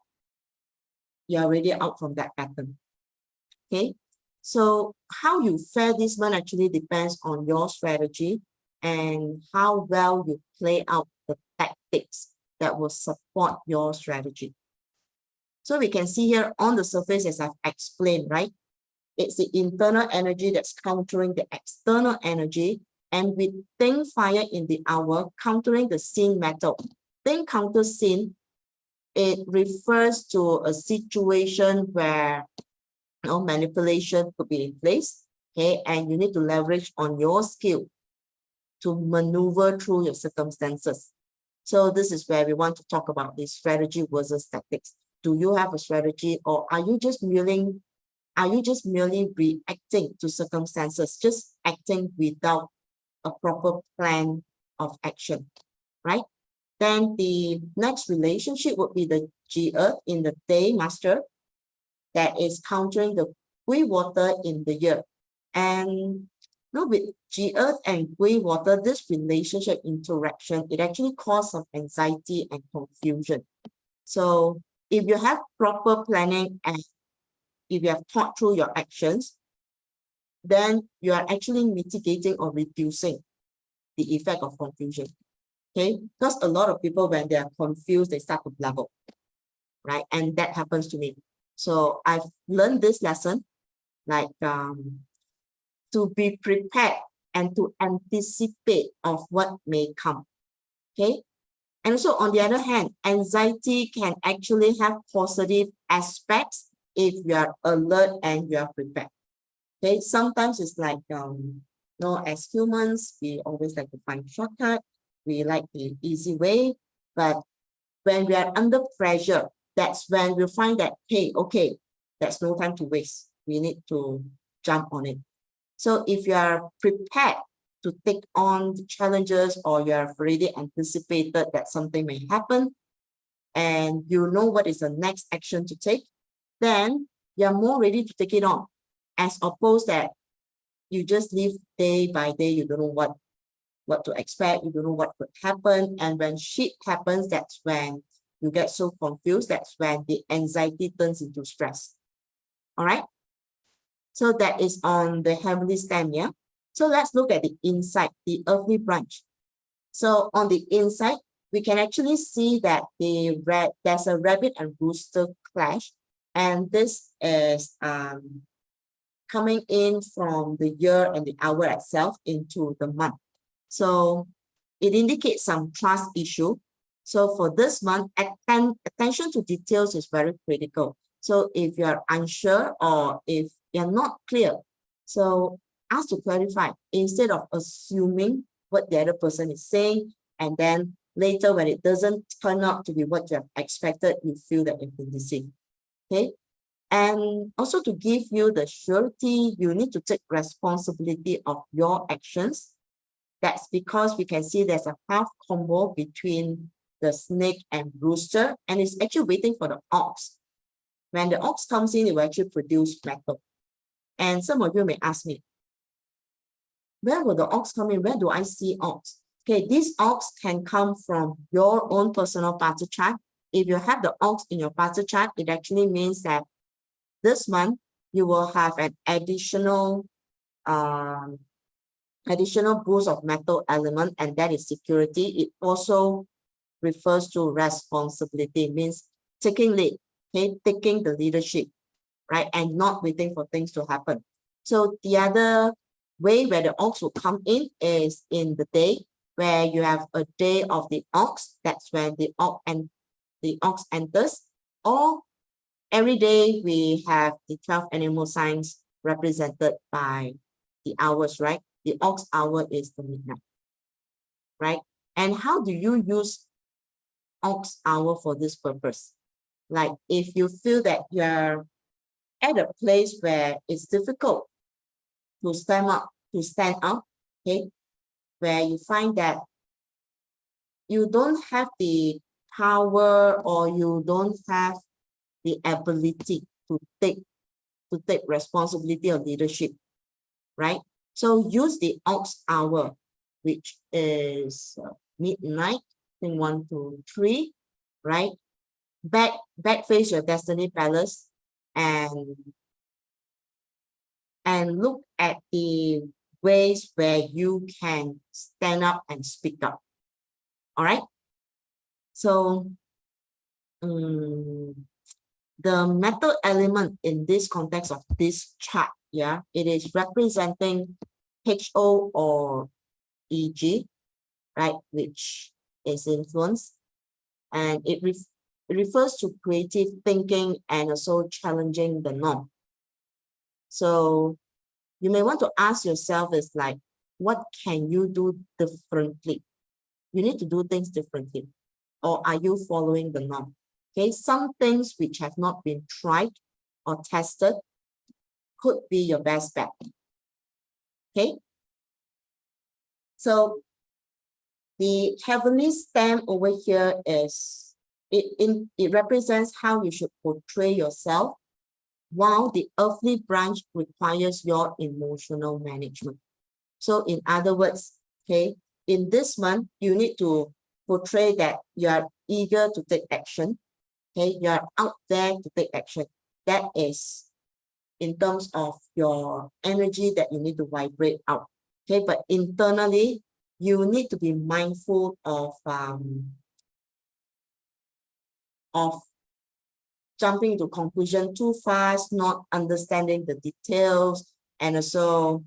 you're already out from that pattern. Okay, so how you fare this month actually depends on your strategy and how well you play out the tactics that will support your strategy. So we can see here on the surface, as I've explained, right? It's the internal energy that's countering the external energy, and with Ting fire in the hour, countering the sin metal. Ting counter sin, it refers to a situation where manipulation could be in place, okay, and you need to leverage on your skill to maneuver through your circumstances. So this is where we want to talk about the strategy versus tactics. Do you have a strategy, or are you just merely reacting to circumstances, just acting without a proper plan of action, right? Then the next relationship would be the G-Earth in the day master that is countering the Gui water in the year. And with G-Earth and Gui water, this relationship interaction, it actually causes some anxiety and confusion. So if you have proper planning and if you have thought through your actions, then you are actually mitigating or reducing the effect of confusion. Okay, because a lot of people, when they are confused, they start to blabber, right? And that happens to me. So I've learned this lesson, like to be prepared and to anticipate of what may come. Okay, and so on the other hand, anxiety can actually have positive aspects if you are alert and you are prepared. Okay, sometimes it's like As humans, we always like to find shortcut. We like the easy way. But when we are under pressure, that's when we find that, hey, okay, there's no time to waste. We need to jump on it. So if you are prepared to take on the challenges, or you have already anticipated that something may happen, and you know what is the next action to take, then you're more ready to take it on, as opposed that you just live day by day. You don't know what to expect. You don't know what could happen. And when shit happens, that's when you get so confused. That's when the anxiety turns into stress. All right. So that is on the heavenly stem, yeah? So let's look at the inside, the earthly branch. So on the inside, we can actually see that there's a rabbit and rooster clash. And this is coming in from the year and the hour itself into the month. So it indicates some trust issue. So for this month, attention to details is very critical. So if you're unsure, or if you're not clear, so ask to clarify instead of assuming what the other person is saying, and then later when it doesn't turn out to be what you have expected, you feel that you've been deceived. Okay. And also to give you the surety, you need to take responsibility of your actions. That's because we can see there's a half combo between the snake and rooster, and it's actually waiting for the ox. When the ox comes in, it will actually produce metal. And some of you may ask me, where will the ox come in? Where do I see ox? Okay, this ox can come from your own personal party chart. If you have the ox in your party chart, it actually means that this month you will have an additional boost of metal element, and that is security. It also refers to responsibility, means taking lead, okay, taking the leadership, right, and not waiting for things to happen. So the other way where the ox will come in is in the day where you have a day of the ox. That's when the ox enters. Or every day we have the 12 animal signs represented by the hours, right? The ox hour is the midnight, right? And how do you use ox hour for this purpose? Like if you feel that you're at a place where it's difficult to stand up, okay, where you find that you don't have the power, or you don't have the ability to take responsibility or leadership, right? So use the ox hour, which is midnight, 1 to 3, right? Back face your destiny palace, and look at the ways where you can stand up and speak up. All right. So the metal element in this context of this chart, yeah, it is representing HO or EG, right, which is influence, and it refers to creative thinking and also challenging the norm. So you may want to ask yourself is like, what can you do differently? You need to do things differently. Or are you following the norm? Okay, some things which have not been tried or tested could be your best bet. Okay, so the heavenly stem over here is, it represents how you should portray yourself, while the earthly branch requires your emotional management. So in other words, okay, in this month, you need to portray that you are eager to take action. Okay, you are out there to take action. That is in terms of your energy that you need to vibrate out. Okay, but internally, you need to be mindful of jumping to conclusion too fast, not understanding the details, and also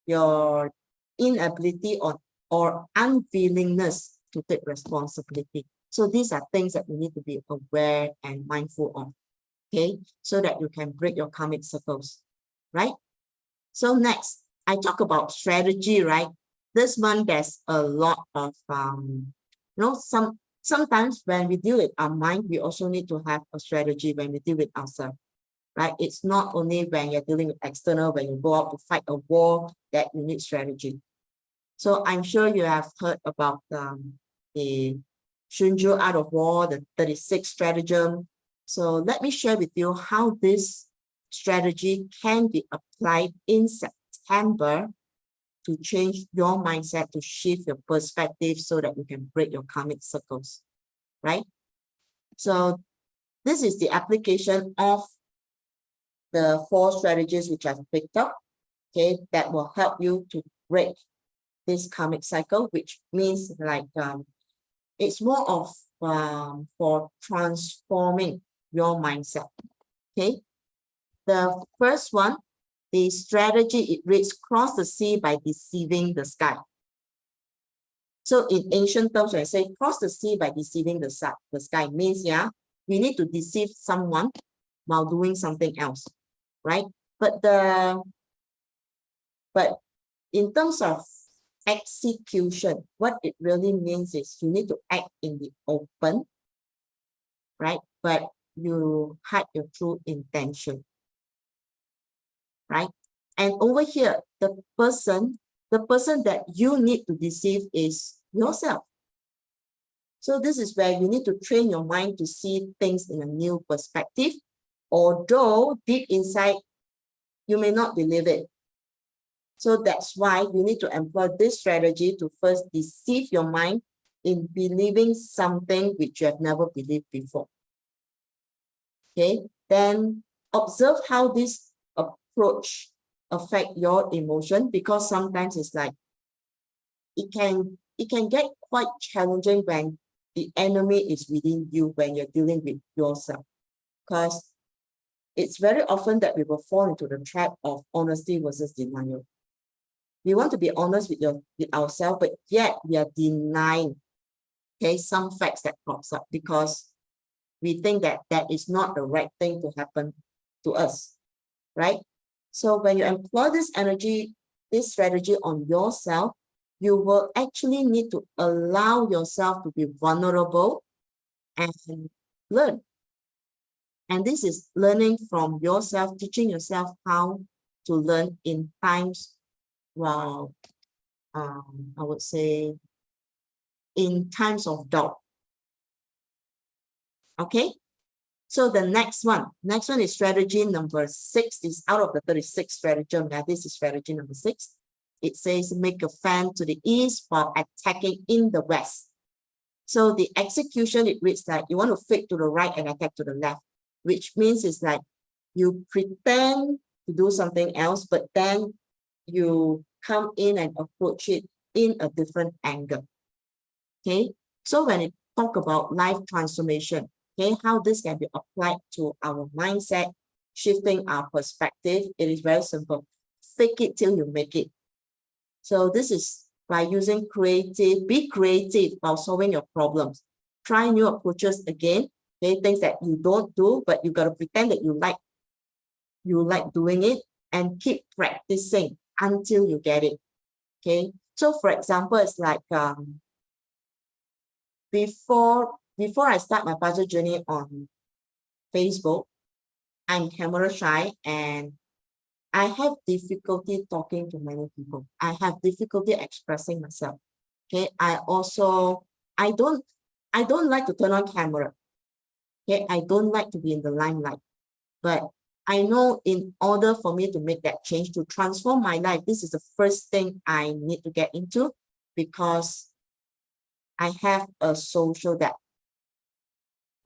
your inability or unwillingness to take responsibility. So these are things that you need to be aware and mindful of, okay, so that you can break your karmic circles, right? So next, I talk about strategy, right? This month there's a lot of sometimes when we deal with our mind, we also need to have a strategy when we deal with ourselves, right? It's not only when you're dealing with external, when you go out to fight a war, that you need strategy. So I'm sure you have heard about the Shunju Art of War, the 36 stratagem. So let me share with you how this strategy can be applied in September to change your mindset, to shift your perspective so that you can break your karmic circles, right? So this is the application of the 4 strategies which I've picked up, okay, that will help you to break this karmic cycle, which means like it's more of for transforming your mindset, okay? The first one, the strategy, it reads, cross the sea by deceiving the sky. So in ancient terms, when I say cross the sea by deceiving the sky means, yeah, we need to deceive someone while doing something else, right? But in terms of execution, what it really means is you need to act in the open, right? But you hide your true intention, right? And over here, the person that you need to deceive is yourself. So this is where you need to train your mind to see things in a new perspective, although deep inside, you may not believe it. So that's why you need to employ this strategy to first deceive your mind in believing something which you have never believed before. Okay, then observe how this approach affect your emotion, because sometimes it's like it can get quite challenging when the enemy is within you, when you're dealing with yourself, because it's very often that we will fall into the trap of honesty versus denial. We want to be honest with ourselves, but yet we are denying, okay, some facts that pops up because we think that that is not the right thing to happen to us, right? So when you employ this strategy on yourself, you will actually need to allow yourself to be vulnerable and learn. And this is learning from yourself, teaching yourself how to learn in times, well, I would say in times of doubt. Okay, so the next one is strategy number 6. Is out of the 36 stratagem. Now this is strategy number 6. It says make a fan to the east while attacking in the west. So the execution, it reads like you want to fake to the right and attack to the left, which means it's like you pretend to do something else, but then you come in and approach it in a different angle. Okay, so when it talk about life transformation, okay, how this can be applied to our mindset, shifting our perspective, it is very simple. Fake it till you make it. So this is by using be creative while solving your problems. Try new approaches again, okay, things that you don't do, but you got to pretend that you like doing it, and keep practicing until you get it. Okay, so for example, it's like before I start my budget journey on Facebook, I'm camera shy and I have difficulty talking to many people. I have difficulty expressing myself. Okay, I don't like to turn on camera. Okay, I don't like to be in the limelight. But I know in order for me to make that change, to transform my life, this is the first thing I need to get into, because I have a social debt.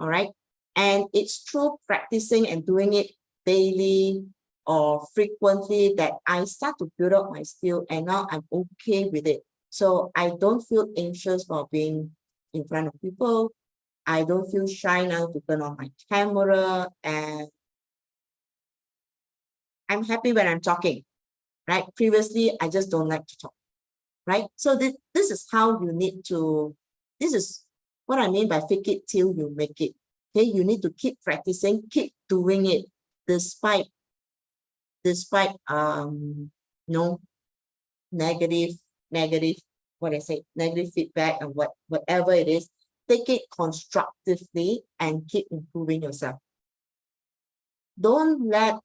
All right. And it's through practicing and doing it daily or frequently that I start to build up my skill, and now I'm okay with it. So I don't feel anxious about being in front of people. I don't feel shy now to turn on my camera, and I'm happy when I'm talking, right? Previously, I just don't like to talk, right? So this is how you need to, this is what I mean by fake it till you make it. Okay, you need to keep practicing, keep doing it despite negative, negative feedback and whatever it is, take it constructively and keep improving yourself. Don't let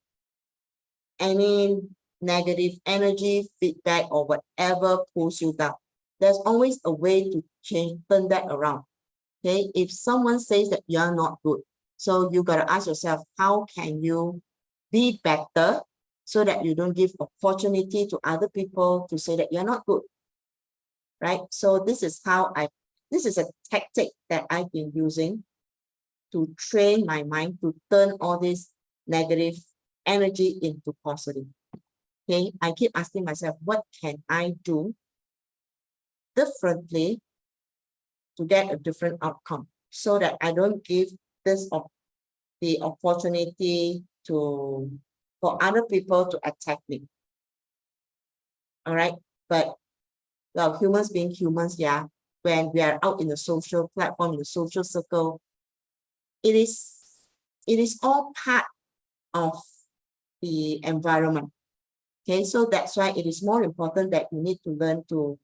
any negative energy, feedback, or whatever pulls you down. There's always a way to turn that around. Okay, if someone says that you're not good, so you gotta ask yourself, how can you be better so that you don't give opportunity to other people to say that you're not good, right? So this is a tactic that I've been using to train my mind to turn all this negative energy into positive. Okay, I keep asking myself, what can I do differently to get a different outcome so that I don't give the opportunity for other people to attack me. All right, but well, humans being humans, yeah, when we are out in the social platform, in the social circle, it is all part of the environment. Okay, so that's why it is more important that you need to learn to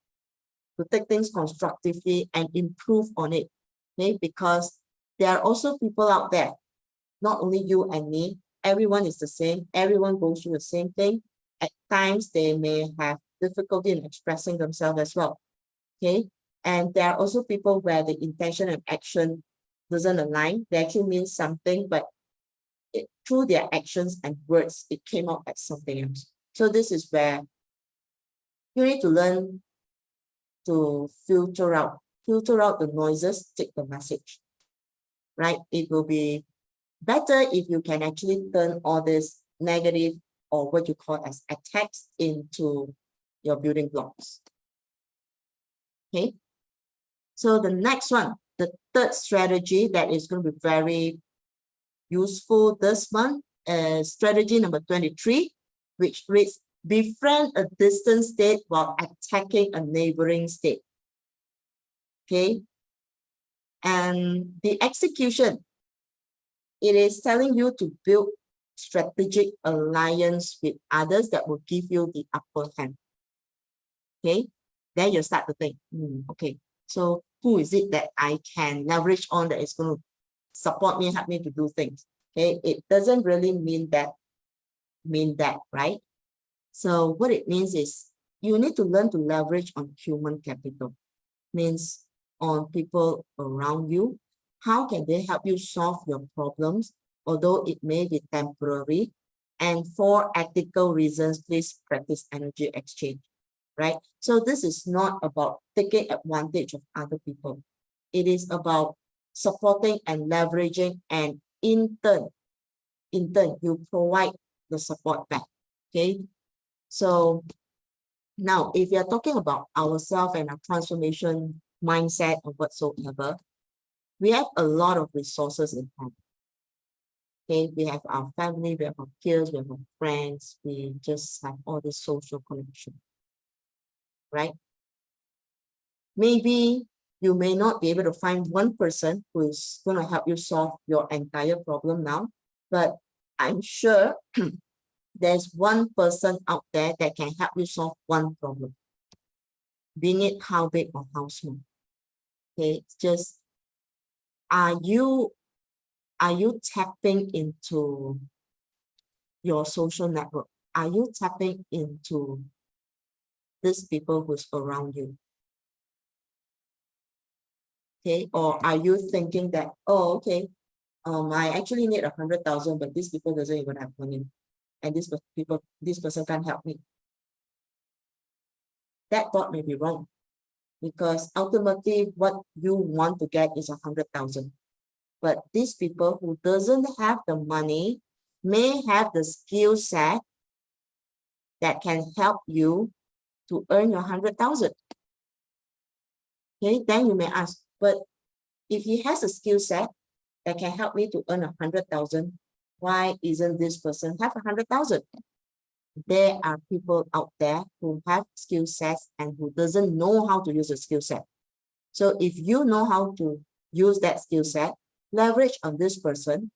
take things constructively and improve on it. Okay, because there are also people out there, not only you and me, everyone is the same, everyone goes through the same thing. At times they may have difficulty in expressing themselves as well. Okay, and there are also people where the intention and action doesn't align. They actually mean something, but through their actions and words, it came out as something else. So this is where you need to learn to filter out the noises, take the message, right? It will be better if you can actually turn all this negative, or what you call as attacks, into your building blocks. Okay, so the next one, the third strategy that is going to be very useful this month is strategy number 23, which reads, befriend a distant state while attacking a neighboring state. Okay, and the execution, it is telling you to build strategic alliance with others that will give you the upper hand. Okay, then you start to think, okay, so who is it that I can leverage on that is going to support me, help me to do things? Okay, it doesn't really mean that, right? So what it means is you need to learn to leverage on human capital, means on people around you. How can they help you solve your problems, although it may be temporary? And for ethical reasons, please practice energy exchange, right? So this is not about taking advantage of other people. It is about supporting and leveraging, and in turn, you provide the support back, okay? So now, if you're talking about ourselves and our transformation mindset or whatsoever, we have a lot of resources in hand. Okay, we have our family, we have our peers, we have our friends, we just have all this social connection, right? Maybe you may not be able to find one person who is going to help you solve your entire problem now, but I'm sure there's one person out there that can help you solve one problem, be it how big or how small. Okay, it's just, are you tapping into your social network? Are you tapping into these people who's around you? Okay, or are you thinking that, oh, okay, I actually need 100,000, but these people doesn't even have money, and this person can't help me? That thought may be wrong, because ultimately what you want to get is 100,000. But these people who doesn't have the money may have the skill set that can help you to earn your 100,000. Okay, then you may ask, but if he has a skill set that can help me to earn 100,000, why isn't this person have 100,000? There are people out there who have skill sets and who doesn't know how to use a skill set. So if you know how to use that skill set, leverage on this person,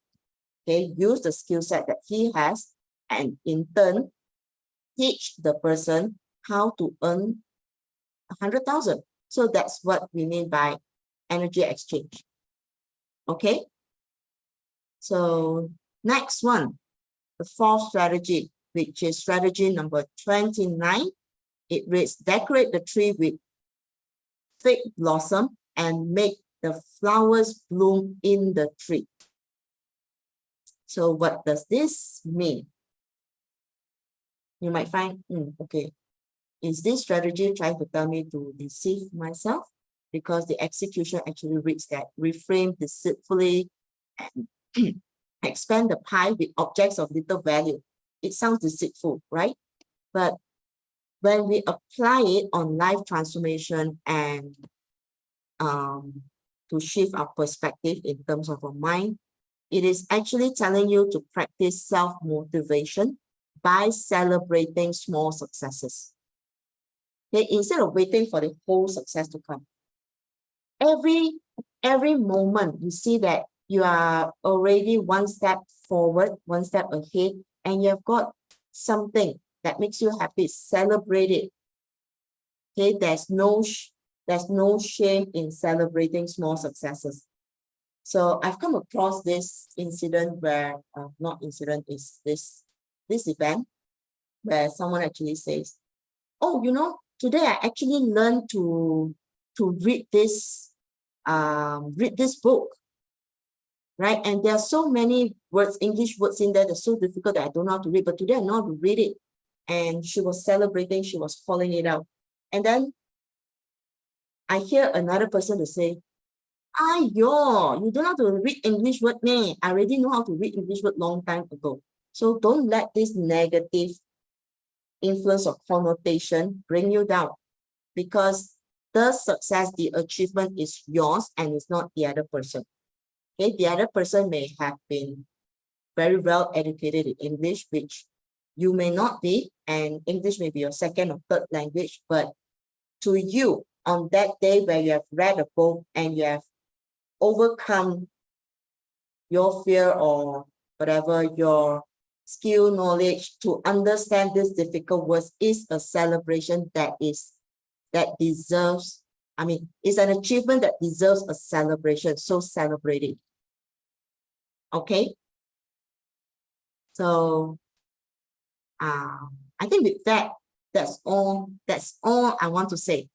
okay, use the skill set that he has, and in turn, teach the person how to earn 100,000. So that's what we mean by energy exchange. Okay. So next one, the fourth strategy, which is strategy number 29. It reads, decorate the tree with fake blossom and make the flowers bloom in the tree. So what does this mean? You might find, okay, is this strategy trying to tell me to deceive myself? Because the execution actually reads that reframe deceitfully and expand the pie with objects of little value. It sounds deceitful, right? But when we apply it on life transformation and to shift our perspective in terms of our mind, it is actually telling you to practice self-motivation by celebrating small successes. Okay, instead of waiting for the whole success to come. Every moment you see that you are already one step forward, one step ahead, and you have got something that makes you happy, celebrate it. Okay, there's no shame in celebrating small successes. So I've come across this incident where, not incident, is this event where someone actually says, oh, you know, today I actually learned to read this book, right? And there are so many words, English words in there that's so difficult that I don't know how to read, but today I know how to read it. And she was celebrating, she was calling it out. And then I hear another person to say, Ayo, you don't know how to read English word, man. I already know how to read English word long time ago. So don't let this negative influence or connotation bring you down, because the success, the achievement is yours and it's not the other person. Okay, the other person may have been very well educated in English, which you may not be, and English may be your second or third language, but to you, on that day where you have read a book and you have overcome your fear or whatever, your skill, knowledge to understand these difficult words is a celebration that deserves, it's an achievement that deserves a celebration. So celebrate it. Okay. So I think with that, that's all I want to say.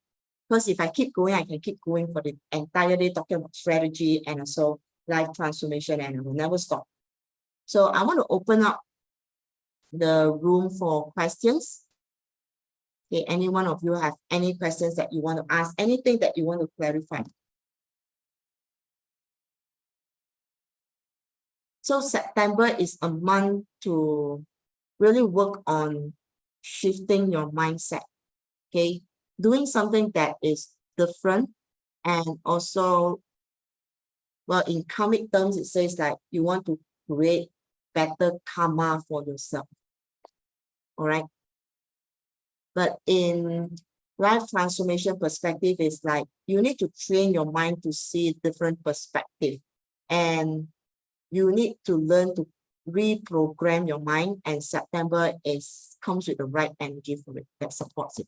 Because if I keep going, I can keep going for the entire day talking about strategy and also life transformation, and I will never stop. So I want to open up the room for questions. Okay, any one of you have any questions that you want to ask, anything that you want to clarify? So September is a month to really work on shifting your mindset, okay? Doing something that is different, and also, well, in karmic terms, it says that you want to create better karma for yourself, all right? But in life transformation perspective, it's like you need to train your mind to see different perspective, and you need to learn to reprogram your mind, and September comes with the right energy for it that supports it.